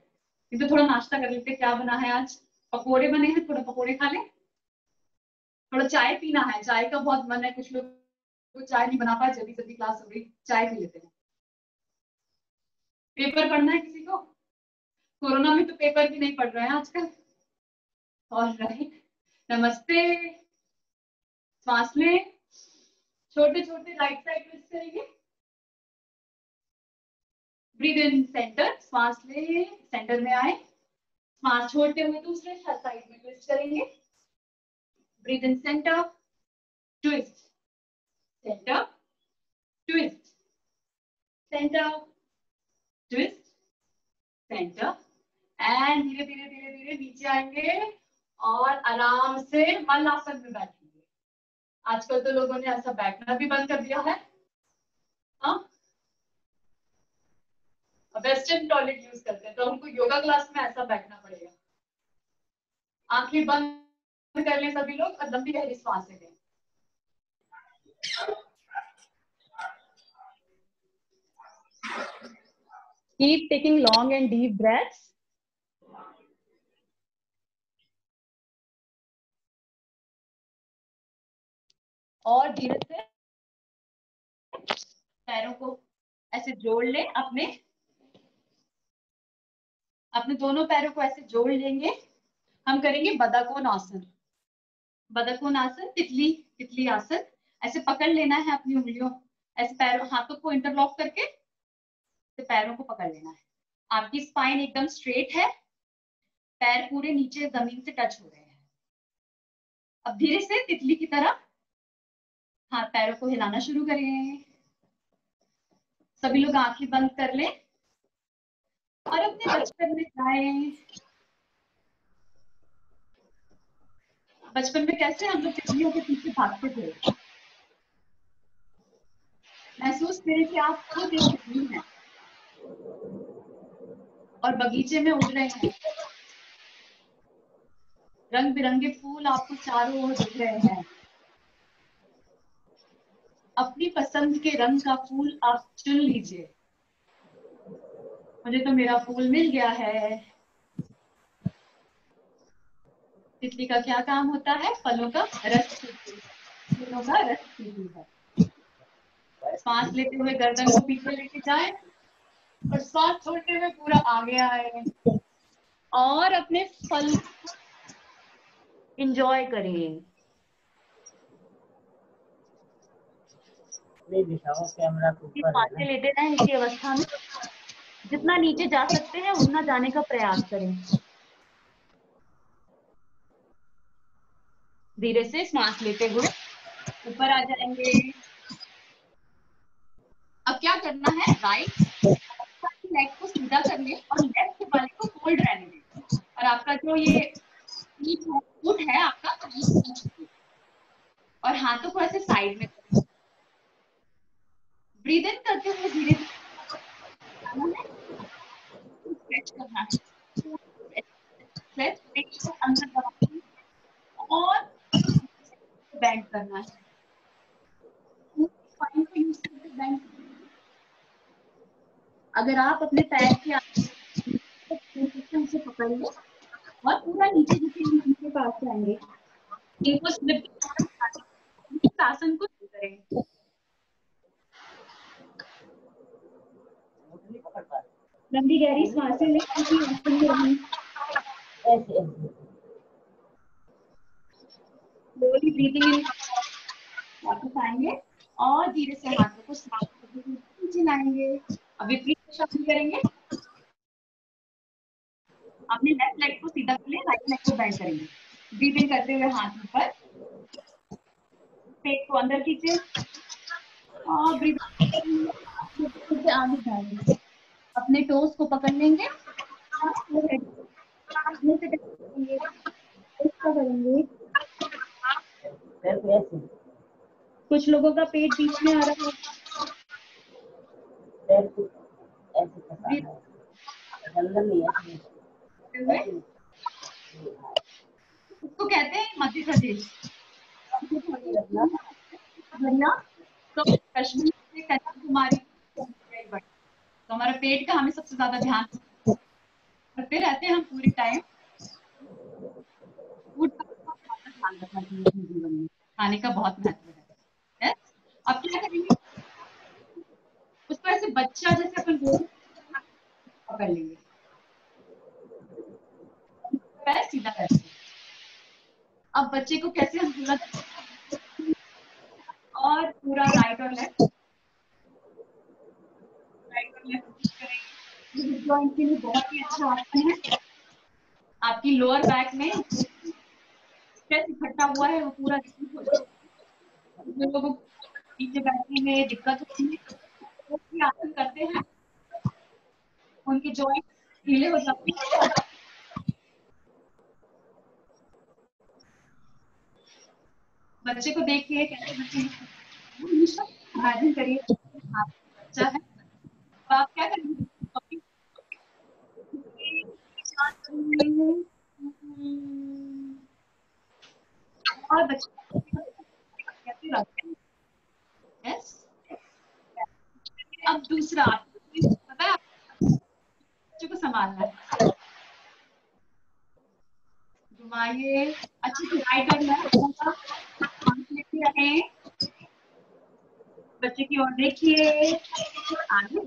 तो थोड़ा नाश्ता कर लेते, क्या बना है आज? पकोड़े बने हैं, थोड़ा पकोड़े खा ले। थोड़ा चाय पीना है, चाय का बहुत मन है, कुछ लोग तो चाय नहीं बना पाए, जल्दी जल्दी क्लास हो गई, चाय पी लेते हैं। पेपर पढ़ना है किसी को? कोरोना में तो पेपर भी नहीं पढ़ रहे हैं आजकल। और राइट, नमस्ते, सांस लें, छोटे छोटे राइट साइड ट्विस्ट करेंगे, ब्रीथ इन सेंटर, सांस ले, सेंटर में आए, सांस छोड़ते हुए दूसरे साइड में ट्विस्ट करेंगे, breathe in centre, twist, centre, twist, centre, twist, centre, and धीरे धीरे धीरे धीरे नीचे आएंगे और आराम से मल्लासन में बैठेंगे। आजकल तो लोगों ने ऐसा बैठना भी बंद कर दिया है, हाँ, वेस्टर्न टॉयलेट यूज करते हैं, तो हमको योगा क्लास में ऐसा बैठना पड़ेगा। आंखें बंद कर लें सभी लोग और लंबी गहरी सांस लें। Keep taking long and deep breaths. और धीरे से पैरों को ऐसे जोड़ लें, अपने दोनों पैरों को ऐसे जोड़ लेंगे। हम करेंगे बदकोन आसन, बदकोन आसन, तितली तितली आसन। ऐसे पकड़ लेना है अपनी उंगलियों, ऐसे पैरों हाथों को इंटरलॉक करके तो पैरों को पकड़ लेना है। आपकी स्पाइन एकदम स्ट्रेट है, पैर पूरे नीचे जमीन से टच हो रहे हैं। अब धीरे से तितली की तरह हाथ पैरों को हिलाना शुरू करें। सभी लोग आंखें बंद कर लें और अपने बचपन में जाएं। बचपन में कैसे हम लोग तितलियों के पीछे भागते थे। महसूस करें कि आप खुद एक तितली हैं और बगीचे में उड़ रहे हैं। रंग बिरंगे फूल आपको चारों ओर दिख रहे हैं। अपनी पसंद के रंग का फूल आप चुन लीजिए। मुझे तो मेरा फूल मिल गया है। तितली का क्या काम होता है? फलों का रस पीती है, फूलों का रस पीती है। सांस लेते हुए गर्दन को पीछे लेके जाए और सांस छोड़ते हुए पूरा आगे आए और अपने फल एंजॉय करें। सांसें लेते रहें इसी अवस्था में। जितना नीचे जा सकते हैं उतना जाने का प्रयास करें। धीरे से सांस लेते हुए ऊपर आ जाएंगे। अब क्या करना है? राइट लेग को सीधा कर ले और लेफ्ट वाले को फोल्ड रहने दें। और आपका जो ये फुट है आपका, और हाथों को ऐसे साइड में करें। ब्रीद इन करते हुए धीरे धीरे स्ट्रेच करना है, स्ट्रेच अंदर दबाना और बेंड करना है। बेंड। अगर आप अपने पैर के से पकड़ लो और पूरा नीचे नीचे पास जाएंगे, आसन को करेंगे। लंबी गहरी सांसें लें, स्लोली ब्रीथिंग इन वापस आएंगे और धीरे से हाथों को नीचे लाएंगे। अब विपरीत दिशा में करेंगे। अपने लेफ्ट लेग को सीधा कर ले, राइट लेग को बेंड करेंगे। ब्रीथ इन करते हुए हाथ ऊपर, पेट को अंदर खींचे और ब्रीथ आगे जाएंगे। अपने टोस को पकड़ लेंगे, करेंगे। कुछ लोगों का पेट बीच में आ रहा है, उसको कहते हैं मध्य प्रदेश। तो कश्मीर से कन्याकुमारी, तो हमारा पेट का हमें सबसे ज्यादा ध्यान करते रहते हैं हम पूरी टाइम। फूड का बहुत ज्यादा ध्यान रखना चाहिए अपने जीवन में, खाने का बहुत महत्व है। अब क्या करेंगे, उसको ऐसे बच्चा जैसे अपन पकड़ लेंगे, पैर सीधा करके। अब बच्चे को कैसे हम पूरा और पूरा राइट और लेफ्ट जॉइंट के लिए बहुत ही अच्छा ऑप्शन है। आपकी लोअर बैक में स्ट्रेस इकट्ठा हुआ है वो पूरा रिलीज हो जाएगा। जो लोगों को नीचे बैठने में दिक्कत होती है वो भी आसन करते हैं, उनके जॉइंट ढीले हो जाते हैं। बच्चे को देखिए कैसे बच्चे इमेजिन करिए बच्चा है, तो आप क्या करेंगे, और बच्चे कैसे रखते हैं। यस, अब दूसरा पता है बच्चे को संभालना है, घुमाइए अच्छे से राइट और लेफ्ट लेते रहें, बच्चे की ओर देखिए, आगे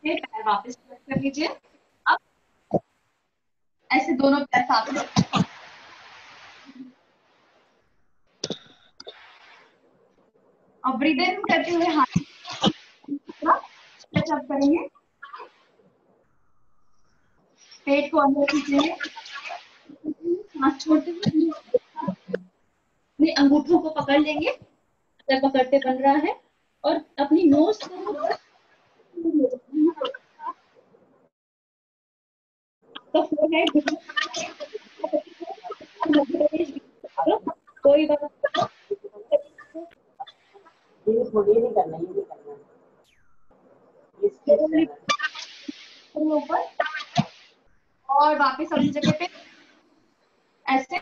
पैर वापस कर लीजिए। अब ऐसे दोनों पैर साथ में, और ब्रीथ इन करते हुए हाथ स्ट्रेच अप करेंगे, पेट को अंदर खींचेंगे, सांस छोड़ते हुए अपने अंगूठों को पकड़ लेंगे, अगर पकड़ते बन रहा है, और अपनी नोज को कोई बात ऊपर और वापस अपनी जगह पे ऐसे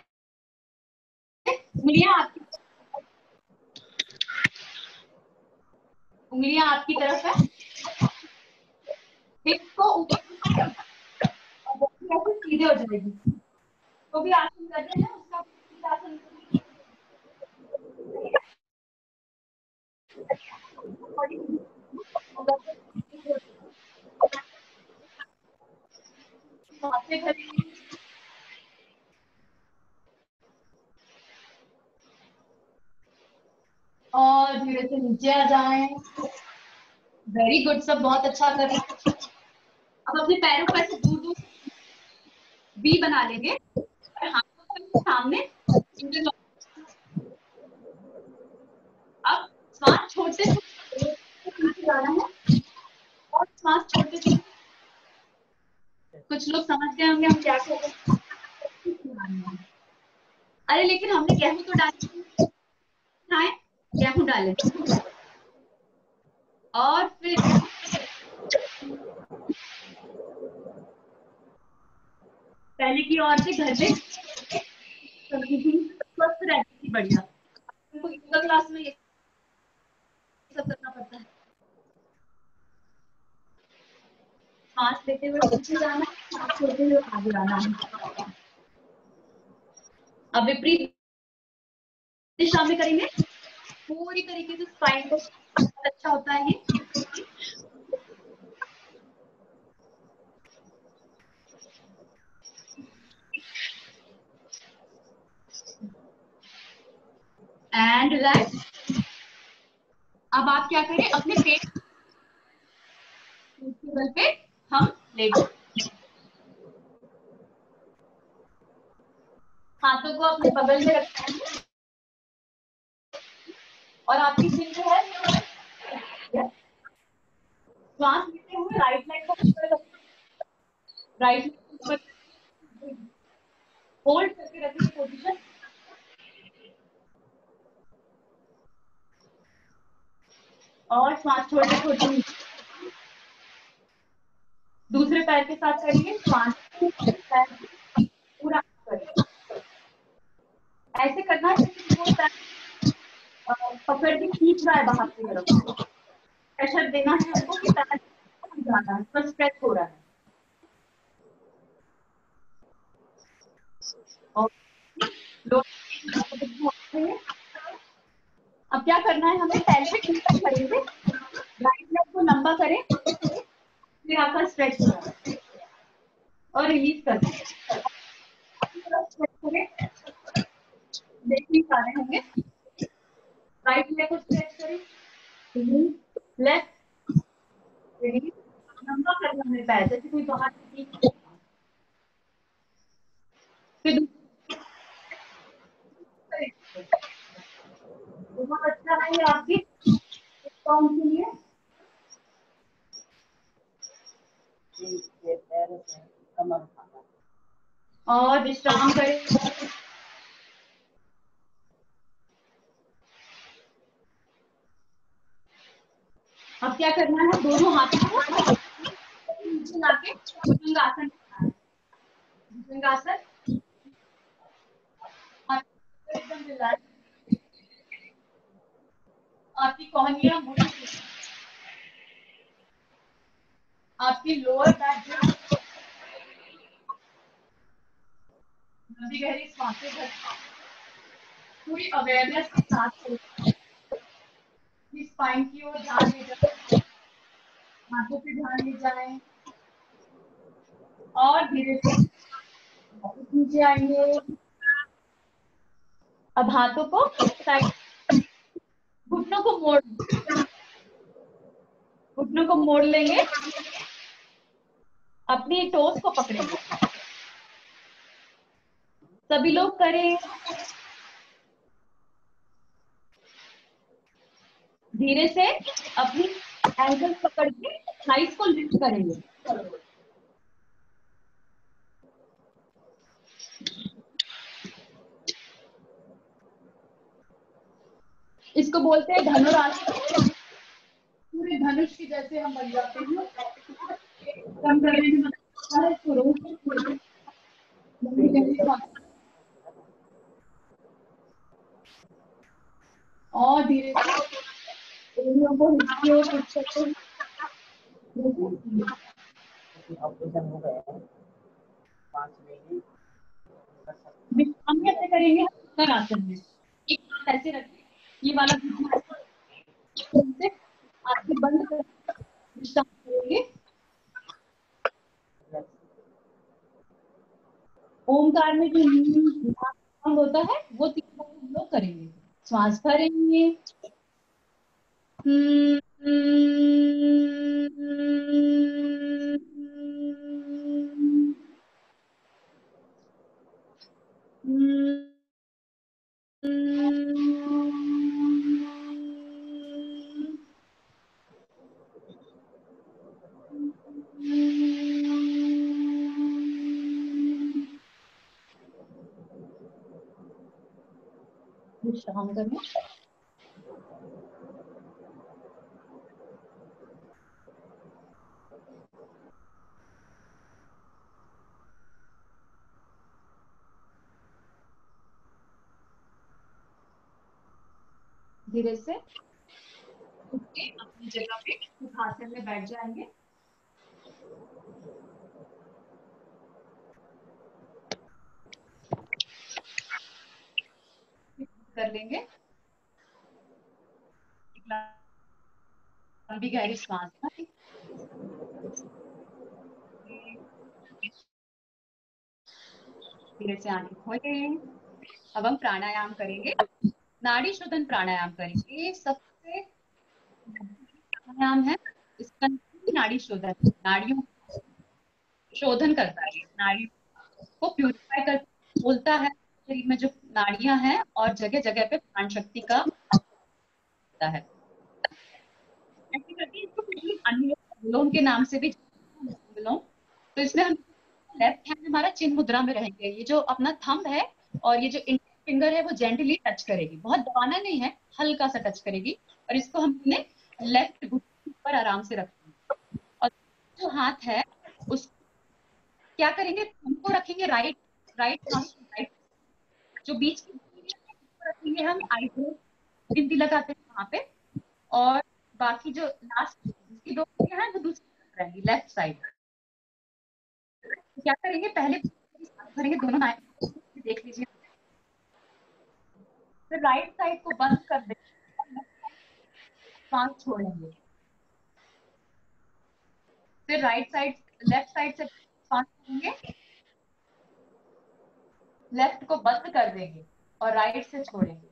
उंगलियां आपकी तरफ है, हिप को ऊपर ऐसे सीधे हो जाएगी। तो भी आसन करते हैं उसका आसन और धीरे से नीचे आ जाएं। वेरी गुड, सब बहुत अच्छा कर रहे हैं। अब अपने पैरों को ऐसे दूर दूर वी बना लेंगे और हाथों को सामने। अब श्वास छोड़ते जाना है और श्वास छोड़ते चलिए। कुछ लोग समझ गए होंगे हम क्या कर रहे हैं। अरे लेकिन हमने गेहूं तो डाले, गेहूं डाले और फिर पहले की औरतें घर में करती थी, स्वस्थ रहती थी बढ़िया। उनको योगा क्लास में ये सब करना पड़ता है। सांस लेते हुए पीछे जाना, सांस छोड़ते हुए आगे आना है। अब विपरीत दिशा में करेंगे, पूरी तरीके से स्पाइन को अच्छा होता है ये। And relax. अब आप क्या करें, अपने पेट टेबल पे हम लेट जाएं, हाथों को अपने बगल में रखें और आपकी सिर जो है श्वास लेते हुए राइट लेग को राइट होल्ड करके रखिए पोजीशन। और श्वास छोड़ते छोड़ते नीचे। दूसरे पैर के साथ करिए, श्वास पैर पूरा करिए। ऐसे करना है जैसे वो पैर पकड़ के खींच रहा है बाहर की तरफ। प्रेशर देना है हमको कि पैर जाना है, पर स्ट्रेच हो रहा है। और अब क्या करना है हमें, पहले करेंगे, राइट लेग को लंबा करें, फिर आपका स्ट्रेच होगा और रिलीज कर दें। देख नहीं पा रहे होंगे, राइट लेग को स्ट्रेच करें, लेफ्ट रिलीज, लंबा करना है पैर जैसे कोई बाहर से। फिर बहुत अच्छा है ये आपकी कौन के लिए। और विश्राम करें। अब क्या करना है, दोनों हाथों को नीचे लाके भुजंगासन, भुजंगासन एकदम रिलैक्स। आपकी कोहनियां मुड़ी, आपकी लोअर बैक जो लंबी गहरी सांसें भर, पूरी अवेयरनेस के साथ स्पाइन की ओर ध्यान ले जाए, हाथों पे ध्यान ले जाए और धीरे से नीचे आएंगे। अब हाथों को साइड, घुटनों को मोड़, घुटनों को मोड़ लेंगे, अपनी टोस को पकड़ेंगे। सभी लोग करें। धीरे से अपनी एंकल पकड़ के थाइस को लिफ्ट करेंगे। इसको बोलते हैं धनुरासन। पूरे धनुष की जैसे हम बन जाते हैं। कम करने में और धीरे से विश्राम कैसे करेंगे, धनुरासन में एक हाथ ऐसे रखें, ये वाला आंखें बंद कर विश्राम करेंगे। ओमकार में जो साउंड होता है वो 3 बार हम लोग करेंगे। श्वास भरेंगे, विश्राम करें। धीरे से उठ के अपनी जगह पे सुखासन में बैठ जाएंगे। कर लेंगे, लंबी गहरी सांस धीरे से आंखें खोलें। अब हम प्राणायाम करेंगे, नाड़ी शोधन प्राणायाम करेंगे। सबसे प्राणायाम है इसका नाड़ी शोधन, नाड़ियों शोधन करता है, नाड़ियों को प्यूरिफाई कर, बोलता है शरीर में जो नाड़ियां हैं और जगह जगह पे प्राण शक्ति का होता है। अनुलोम के नाम से भी अनुलोम। तो इसमें हम लेफ्ट हैंड हमारा चिन्ह मुद्रा में रहेंगे। ये जो अपना थंब है और ये जो इंडेक्स फिंगर है वो जेंटली टच करेगी, बहुत दबाना नहीं है, हल्का सा टच करेगी। और इसको हमने लेफ्ट घुटने पर आराम से रखेंगे और जो हाथ है उस क्या करेंगे, हमको रखेंगे राइट राइट राइट, जो बीच की रखेंगे हम आईब्रो बिंदी लगाते हैं वहां पे, और बाकी जो लास्ट की दो उंगलियां हैं वो दूसरी तरफ रहेंगी लेफ्ट साइड। तो क्या करेंगे, पहले भरेंगे दोनों नाइफ, देख लीजिए। फिर राइट साइड को बंद कर देंगे, सांस छोड़ेंगे। फिर राइट साइड लेफ्ट साइड से सांस छोड़ेंगे, लेफ्ट को बंद कर देंगे और राइट से छोड़ेंगे।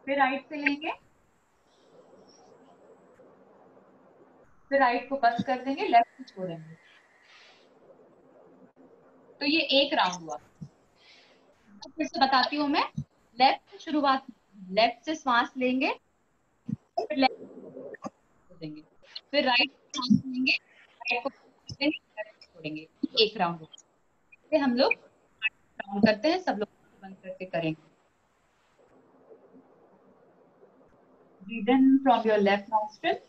फिर राइट से लेंगे, फिर राइट को बंद कर देंगे, लेफ्ट से छोड़ेंगे। तो ये एक राउंड हुआ। अब फिर से बताती हूँ मैं, लेफ्ट से शुरुआत, लेफ्ट से सांस लेंगे, फिर लेफ्ट देंगे, फिर राइट से सांस लेंगे, राइट को देंगे, लेफ्ट छोड़ेंगे। एक राउंड होगा। इसे हम लोग राउंड करते हैं, सब लोग बंद करके करेंगे। Breathe in from your left nostril.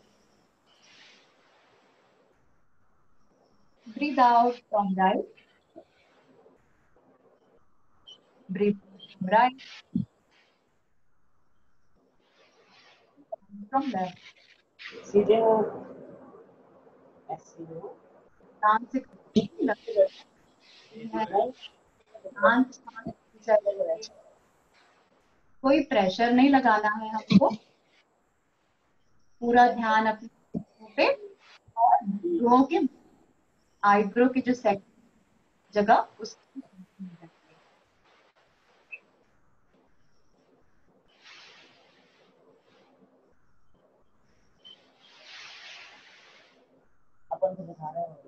Breathe out from right. Breathe from right. From left. सीधे हो, ऐसे हो, ध्यान से ध्यान से, कोई प्रेशर नहीं लगाना है हमको, पूरा ध्यान अपने पे, और भ्रुओं के आईब्रो की जो सेट जगह उस अपन को दिखा रहा है।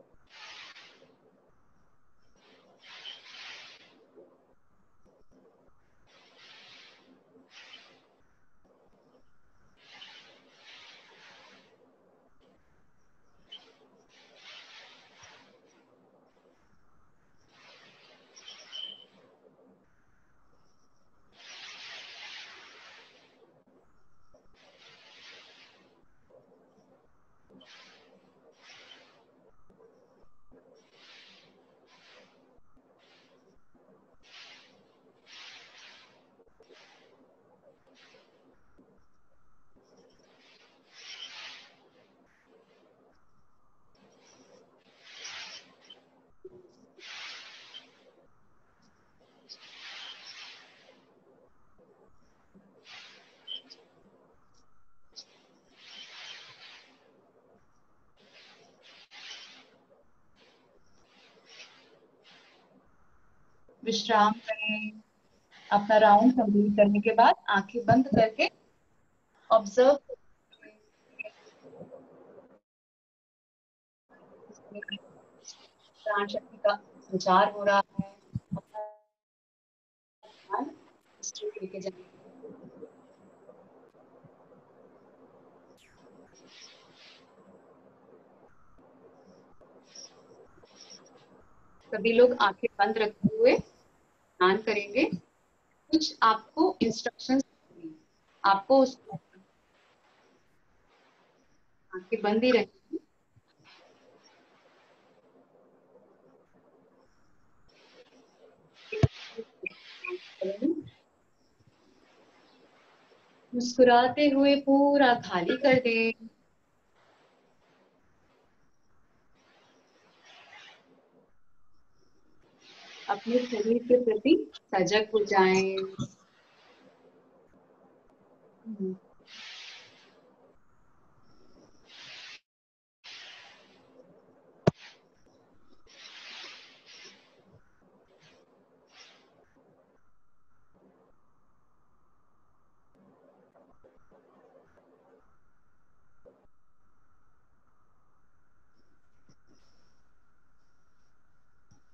विश्राम करें। अपना राउंड कंप्लीट करने के बाद आंखें बंद करके ऑब्जर्व, प्राण शक्ति का संचार हो रहा है, अपना ध्यान स्ट्रेट लेके जाएं। सभी लोग आंखें बंद रखे हुए ध्यान करेंगे। कुछ आपको इंस्ट्रक्शंस, आपको उसको आंखें बंद ही रहेंगी। मुस्कुराते हुए पूरा खाली कर दें। अपने शरीर के प्रति सजग हो जाएं।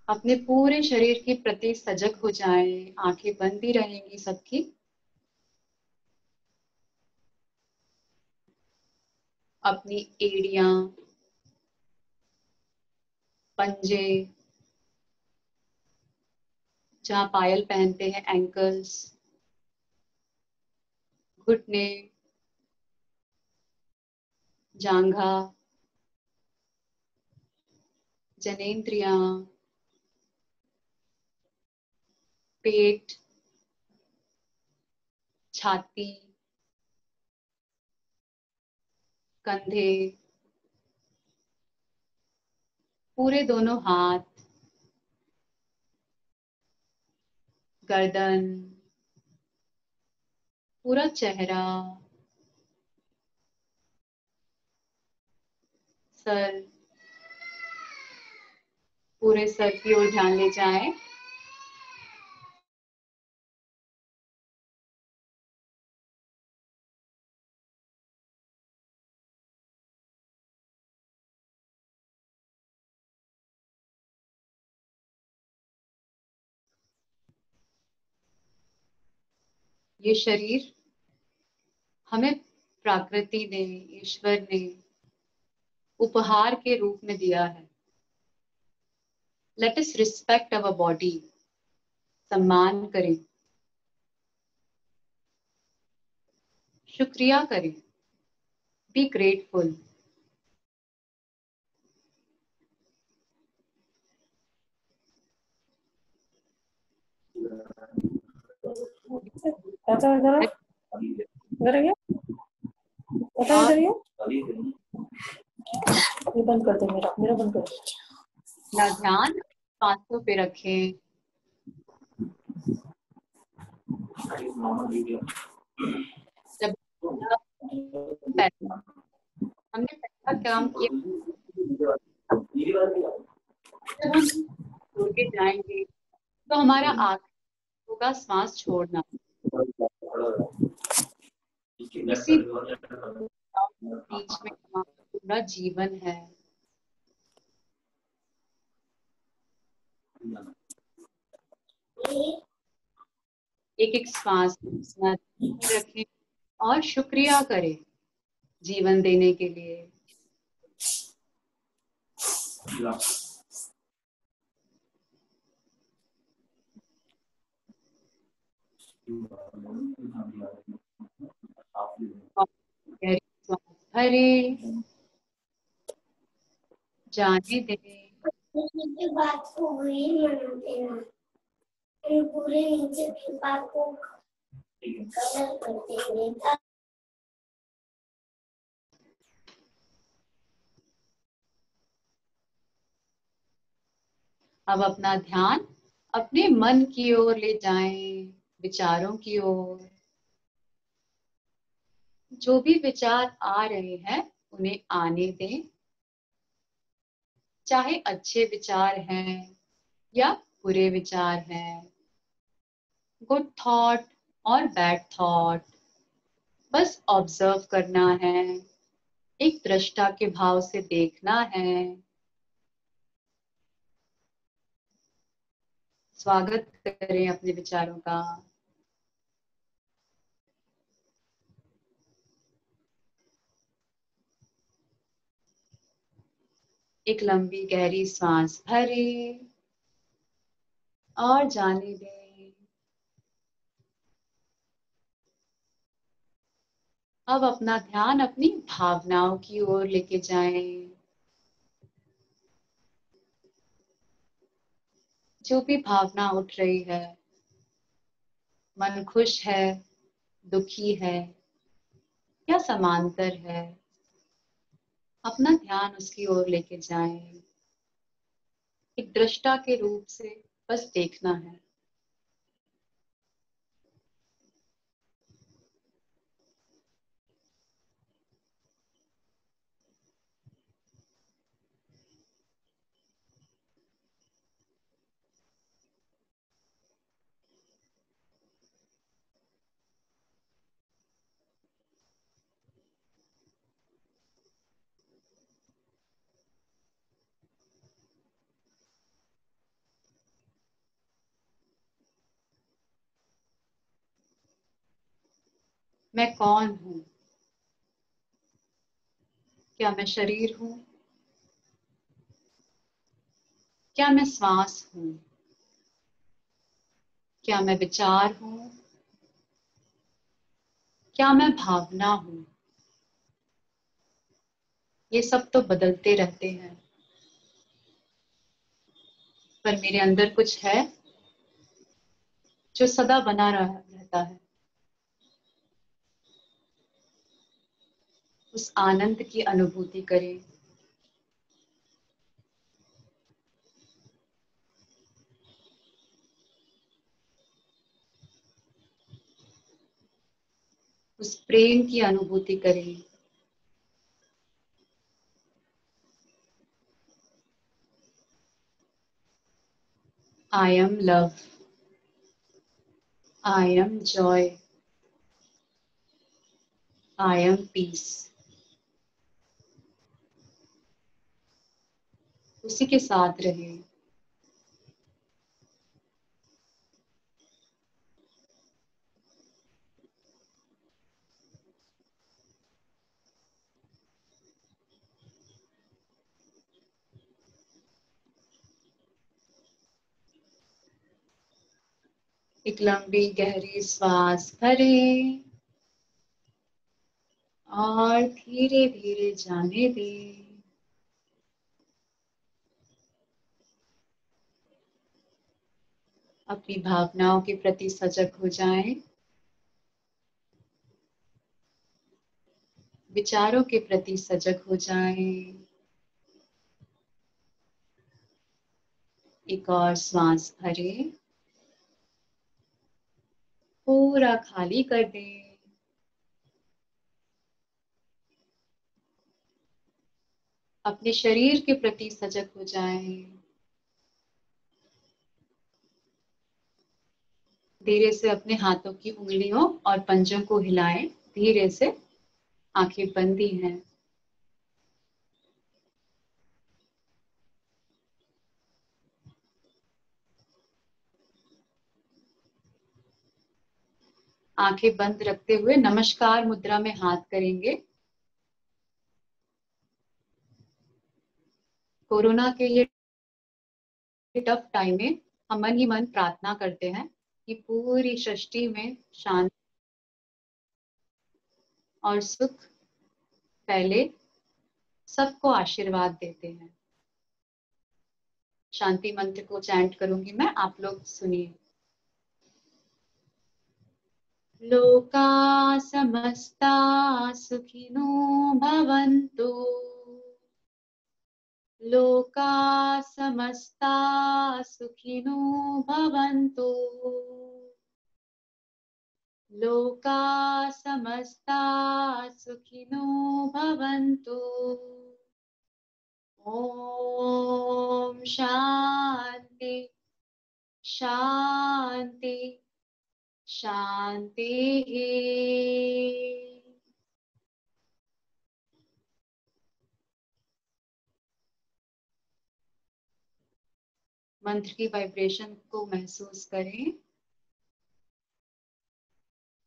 अपने पूरे शरीर के प्रति सजग हो जाएं। आंखें बंद ही रहेंगी सबकी। अपनी एड़ियां, पंजे, जहां पायल पहनते हैं, एंकल्स, घुटने, जांघा, जनेंद्रियां, पेट, छाती, कंधे, पूरे दोनों हाथ, गर्दन, पूरा चेहरा, सर, पूरे सर की ओर ध्यान ले जाएं। ये शरीर हमें प्रकृति ने, ईश्वर ने उपहार के रूप में दिया है। Let us respect our body, सम्मान करें, शुक्रिया करें, बी ग्रेटफुल। चाचा इधर इधर क्या पता इधर ये बंद कर दो, मेरा बंद कर दो। अपना ध्यान सांसों पे रखें। जब हमने पहला काम किया, जब हम छोड़ के जाएंगे तो हमारा आखिरी होगा सांस छोड़ना। इसी बीच में हमारा पूरा जीवन है। एक एक सांस रखें और शुक्रिया करें जीवन देने के लिए। गहरी सांस भरे, जाने दें। बात को वही मनाते हैं, पूरे नीचे की बात को कलर करते हैं। अब अपना ध्यान अपने मन की ओर ले जाएं, विचारों की ओर। जो भी विचार आ रहे हैं उन्हें आने दें, चाहे अच्छे विचार हैं या बुरे विचार हैं, गुड थॉट और बैड थॉट। बस ऑब्जर्व करना है, एक दृष्टा के भाव से देखना है। स्वागत करें अपने विचारों का। एक लंबी गहरी सांस भरें और जाने दें। अब अपना ध्यान अपनी भावनाओं की ओर लेके जाएं। जो भी भावना उठ रही है, मन खुश है, दुखी है या समांतर है, अपना ध्यान उसकी ओर लेके जाएं। एक दृष्टा के रूप से बस देखना है। मैं कौन हूँ? क्या मैं शरीर हूँ? क्या मैं श्वास हूँ? क्या मैं विचार हूँ? क्या मैं भावना हूँ? ये सब तो बदलते रहते हैं, पर मेरे अंदर कुछ है जो सदा बना रहता है। उस आनंद की अनुभूति करें। उस प्रेम की अनुभूति करें। I am love. I am joy. I am peace. उसी के साथ रहे। एक लंबी गहरी श्वास भरें और धीरे धीरे जाने दें। अपनी भावनाओं के प्रति सजग हो जाएं। विचारों के प्रति सजग हो जाएं। एक और श्वास भरें, पूरा खाली कर दें। अपने शरीर के प्रति सजग हो जाएं। धीरे से अपने हाथों की उंगलियों और पंजों को हिलाएं। धीरे से, आंखें बंद ही हैं। आंखें बंद रखते हुए नमस्कार मुद्रा में हाथ करेंगे। कोरोना के ये टफ टाइम में हम मन ही मन प्रार्थना करते हैं कि पूरी सृष्टि में शांति और सुख फैले। सबको आशीर्वाद देते हैं। शांति मंत्र को चैंट करूंगी मैं, आप लोग सुनिए। लोका समस्ता सुखिनो भवन्तु। लोका समस्ता सुखिनो भवन्तु। लोका समस्ता सुखिनो भवन्तु। ओम शांति शांति शांति। मंत्र की वाइब्रेशन को महसूस करें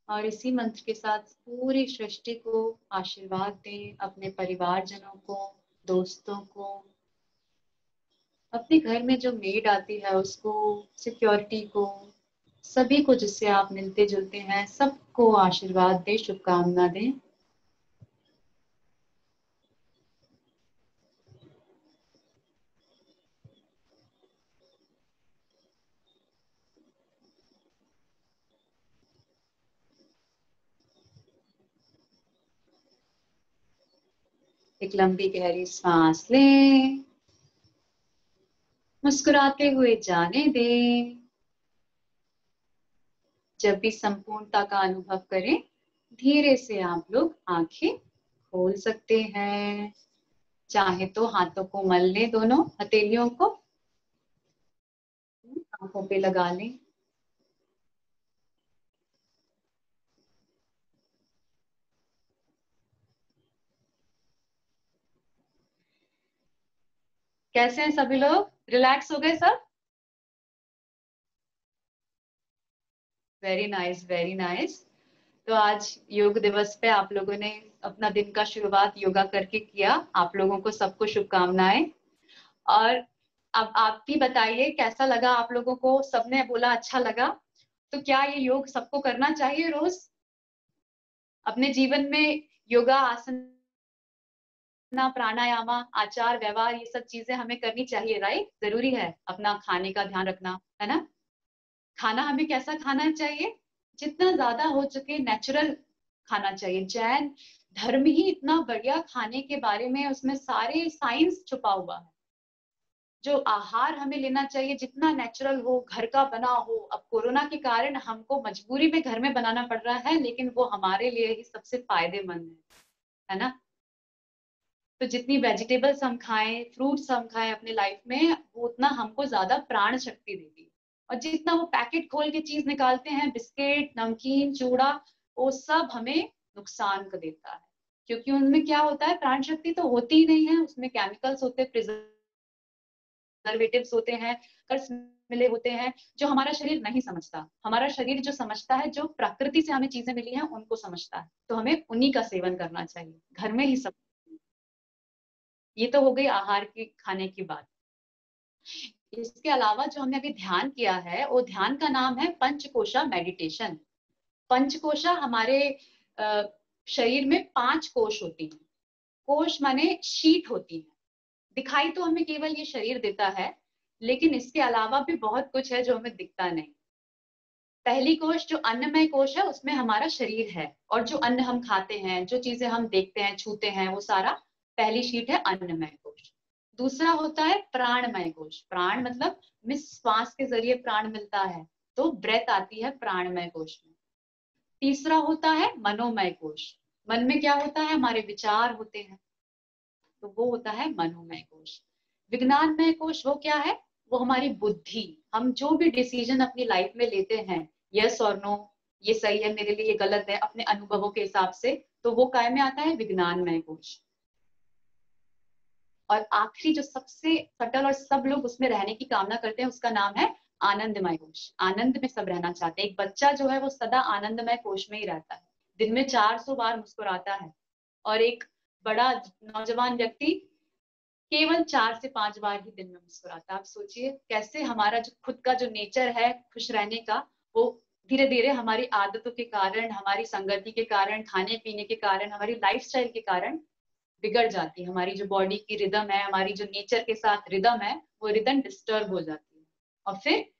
और इसी मंत्र के साथ पूरी सृष्टि को आशीर्वाद दें। अपने परिवारजनों को, दोस्तों को, अपने घर में जो मेड आती है उसको, सिक्योरिटी को, सभी को जिससे आप मिलते जुलते हैं, सबको आशीर्वाद दें, शुभकामना दें। एक लंबी गहरी सांस लें, मुस्कुराते हुए जाने दें। जब भी संपूर्णता का अनुभव करें, धीरे से आप लोग आंखें खोल सकते हैं। चाहे तो हाथों को मल लें, दोनों हथेलियों को आंखों पे लगा लें। कैसे हैं सभी लोग? रिलैक्स हो गए सब? Very nice, very nice. तो आज योग दिवस पे आप लोगों ने अपना दिन का शुरुआत योगा करके किया। आप लोगों को सबको शुभकामनाएं। और अब आप भी बताइए कैसा लगा आप लोगों को? सबने बोला अच्छा लगा। तो क्या ये योग सबको करना चाहिए रोज अपने जीवन में? योगा आसन आसना, प्राणायामा, आचार व्यवहार, ये सब चीजें हमें करनी चाहिए, राइट? जरूरी है अपना खाने का ध्यान रखना, है ना? खाना हमें कैसा खाना चाहिए? जितना ज्यादा हो सके नेचुरल खाना चाहिए। जैन धर्म ही इतना बढ़िया खाने के बारे में, उसमें सारे साइंस छुपा हुआ है। जो आहार हमें लेना चाहिए जितना नेचुरल हो, घर का बना हो। अब कोरोना के कारण हमको मजबूरी में घर में बनाना पड़ रहा है, लेकिन वो हमारे लिए ही सबसे फायदेमंद है ना? तो जितनी वेजिटेबल्स हम खाएं, फ्रूट्स हम खाएं अपने लाइफ में, वो उतना हमको ज्यादा प्राण शक्ति देती है। और जितना वो पैकेट खोल के चीज निकालते हैं, बिस्किट, नमकीन, चूड़ा, वो सब हमें नुकसान कर देता है, क्योंकि उनमें क्या होता है, प्राण शक्ति तो होती ही नहीं है, उसमें केमिकल्स होते हैं, प्रिजर्वेटिव्स होते हैं, कर्स मिले होते हैं, जो हमारा शरीर नहीं समझता। हमारा शरीर जो समझता है, जो प्रकृति से हमें चीजें मिली हैं उनको समझता है, तो हमें उन्हीं का सेवन करना चाहिए, घर में ही सब। ये तो हो गई आहार की, खाने की बात। इसके अलावा जो हमने अभी ध्यान किया है, वो ध्यान का नाम है पंचकोशा मेडिटेशन। पंचकोशा, हमारे शरीर में 5 कोश होती हैं। कोश माने शीट होती है। दिखाई तो हमें केवल ये शरीर देता है, लेकिन इसके अलावा भी बहुत कुछ है जो हमें दिखता नहीं। पहली कोश जो अन्नमय कोश है, उसमें हमारा शरीर है, और जो अन्न हम खाते हैं, जो चीजें हम देखते हैं, छूते हैं, वो सारा पहली शीट है अन्नमय कोश। दूसरा होता है प्राणमय कोश। प्राण मतलब श्वास के जरिए प्राण मिलता है, तो ब्रेथ आती है प्राणमय कोश में। तीसरा होता है मनोमय कोश। मन में क्या होता है, हमारे विचार होते हैं, तो वो होता है मनोमय कोश। विज्ञानमय कोश वो क्या है, वो हमारी बुद्धि। हम जो भी डिसीजन अपनी लाइफ में लेते हैं, यस और नो, ये सही है मेरे लिए, ये गलत है, अपने अनुभवों के हिसाब से, तो वो काय में आता है, विज्ञानमय कोश। और आखिरी जो सबसे सटल और सब लोग उसमें रहने की कामना करते हैं, उसका नाम है आनंदमय कोश। आनंद में सब रहना चाहते हैं। एक बच्चा जो है वो सदा आनंदमय कोश में ही रहता है, दिन में 400 बार मुस्कुराता है, और एक बड़ा नौजवान व्यक्ति केवल 4 से 5 बार ही दिन में मुस्कुराता है। आप सोचिए कैसे हमारा जो खुद का जो नेचर है खुश रहने का, वो धीरे धीरे हमारी आदतों के कारण, हमारी संगति के कारण, खाने पीने के कारण, हमारी लाइफस्टाइल के कारण बिगड़ जाती है। हमारी जो बॉडी की रिदम है, हमारी जो नेचर के साथ रिदम है, वो रिदम डिस्टर्ब हो जाती है, और फिर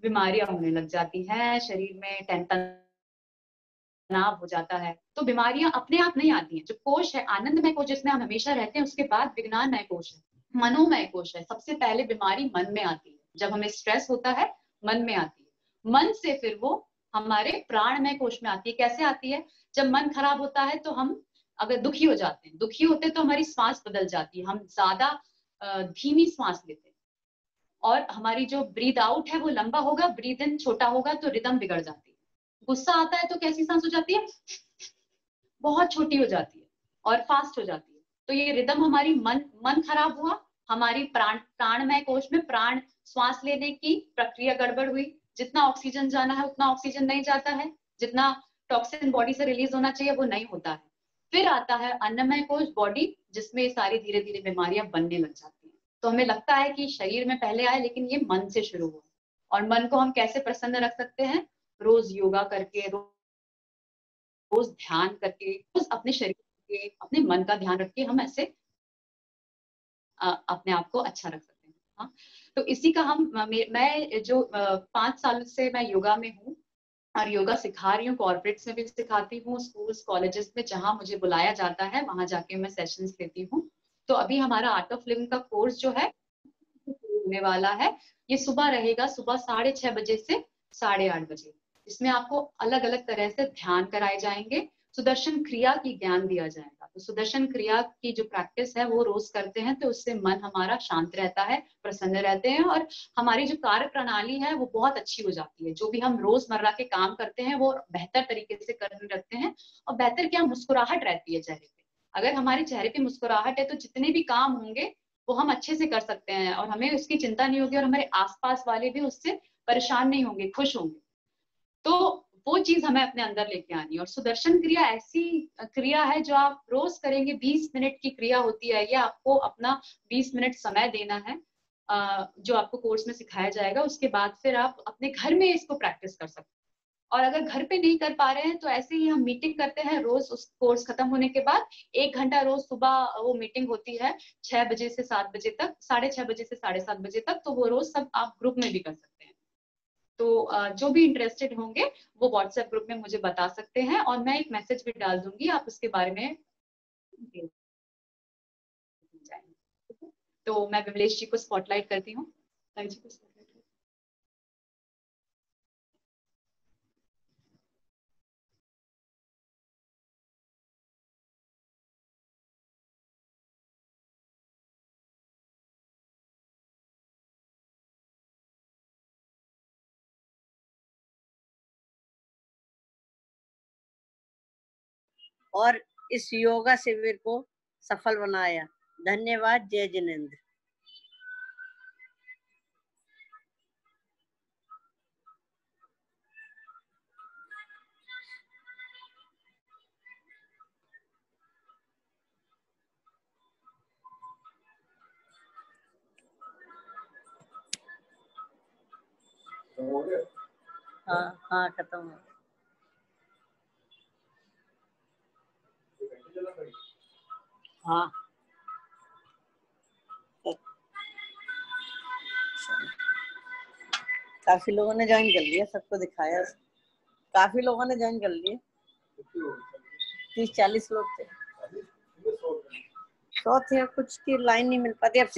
बीमारियां होने लग जाती हैं, शरीर में तनाव हो जाता है। तो बीमारियां अपने आप नहीं आती हैं। जो कोश है आनंदमय कोश, जिसमें हम हमेशा रहते हैं, उसके बाद विज्ञानमय कोश है, मनोमय कोश है। सबसे पहले बीमारी मन में आती है, जब हमें स्ट्रेस होता है मन में आती है। मन से फिर वो हमारे प्राणमय कोश में आती है। कैसे आती है, जब मन खराब होता है तो हम अगर दुखी हो जाते हैं, दुखी होते तो हमारी सांस बदल जाती है, हम ज्यादा धीमी सांस लेते हैं, और हमारी जो ब्रीद आउट है वो लंबा होगा, ब्रीद इन छोटा होगा, तो रिदम बिगड़ जाती है। गुस्सा आता है तो कैसी सांस हो जाती है, बहुत छोटी हो जाती है और फास्ट हो जाती है। तो ये रिदम हमारी मन खराब हुआ, हमारी प्राणमय कोश में प्राण श्वास लेने की प्रक्रिया गड़बड़ हुई। जितना ऑक्सीजन जाना है उतना ऑक्सीजन नहीं जाता है, जितना टॉक्सिन बॉडी से रिलीज होना चाहिए वो नहीं होता है। फिर आता है अन्नमय कोश, बॉडी, जिसमें सारी धीरे धीरे बीमारियां बनने लग जाती हैं। तो हमें लगता है कि शरीर में पहले आए, लेकिन ये मन से शुरू हुआ। और मन को हम कैसे प्रसन्न रख सकते हैं, रोज योगा करके, रोज ध्यान करके, रोज अपने शरीर के, अपने मन का ध्यान रख के हम ऐसे अपने आप को अच्छा रख सकते हैं। हाँ, तो इसी का मैं जो 5 साल से मैं योगा में हूँ, और योगा सिखा रही हूँ, कॉर्पोरेट्स में भी सिखाती हूँ, स्कूल्स कॉलेजेस में जहाँ मुझे बुलाया जाता है वहां जाके मैं सेशंस लेती हूँ। तो अभी हमारा आर्ट ऑफ लिविंग का कोर्स जो है होने वाला है, ये सुबह रहेगा, सुबह 6:30 बजे से 8:30 बजे। इसमें आपको अलग अलग तरह से ध्यान कराए जाएंगे, सुदर्शन क्रिया की ज्ञान दिया जाएगा। तो सुदर्शन क्रिया की जो प्रैक्टिस है वो रोज करते हैं, तो उससे मन हमारा शांत रहता है, प्रसन्न रहते हैं, और हमारी जो कार्य प्रणाली है वो बहुत अच्छी हो जाती है। जो भी हम रोजमर्रा के काम करते हैं वो बेहतर तरीके से करने लगते हैं, और बेहतर क्या, मुस्कुराहट रहती है चेहरे पे। अगर हमारे चेहरे पे मुस्कुराहट है तो जितने भी काम होंगे वो हम अच्छे से कर सकते हैं, और हमें उसकी चिंता नहीं होगी, और हमारे आसपास वाले भी उससे परेशान नहीं होंगे, खुश होंगे। तो वो चीज हमें अपने अंदर लेके आनी है। और सुदर्शन क्रिया ऐसी क्रिया है जो आप रोज करेंगे, 20 मिनट की क्रिया होती है। ये आपको अपना 20 मिनट समय देना है, जो आपको कोर्स में सिखाया जाएगा। उसके बाद फिर आप अपने घर में इसको प्रैक्टिस कर सकते हैं, और अगर घर पे नहीं कर पा रहे हैं तो ऐसे ही हम मीटिंग करते हैं रोज, उस कोर्स खत्म होने के बाद 1 घंटा रोज सुबह वो मीटिंग होती है 6 बजे से 7 बजे तक, 6:30 बजे से 7:30 बजे तक। तो वो रोज सब आप ग्रुप में भी कर सकते हैं। तो जो भी इंटरेस्टेड होंगे वो व्हाट्सएप ग्रुप में मुझे बता सकते हैं और मैं एक मैसेज भी डाल दूंगी, आप उसके बारे में। तो मैं विमलेश जी को स्पॉटलाइट करती हूँ। और इस योगा शिविर को सफल बनाया। धन्यवाद। जय जिनेंद्र। हाँ हाँ, खत्म हो। हाँ, काफी लोगों ने ज्वाइन कर लिया, सबको दिखाया, काफी लोगों ने ज्वाइन कर लिए। 30-40 लोग थे, 100 थे, कुछ की लाइन नहीं मिल पाती। अब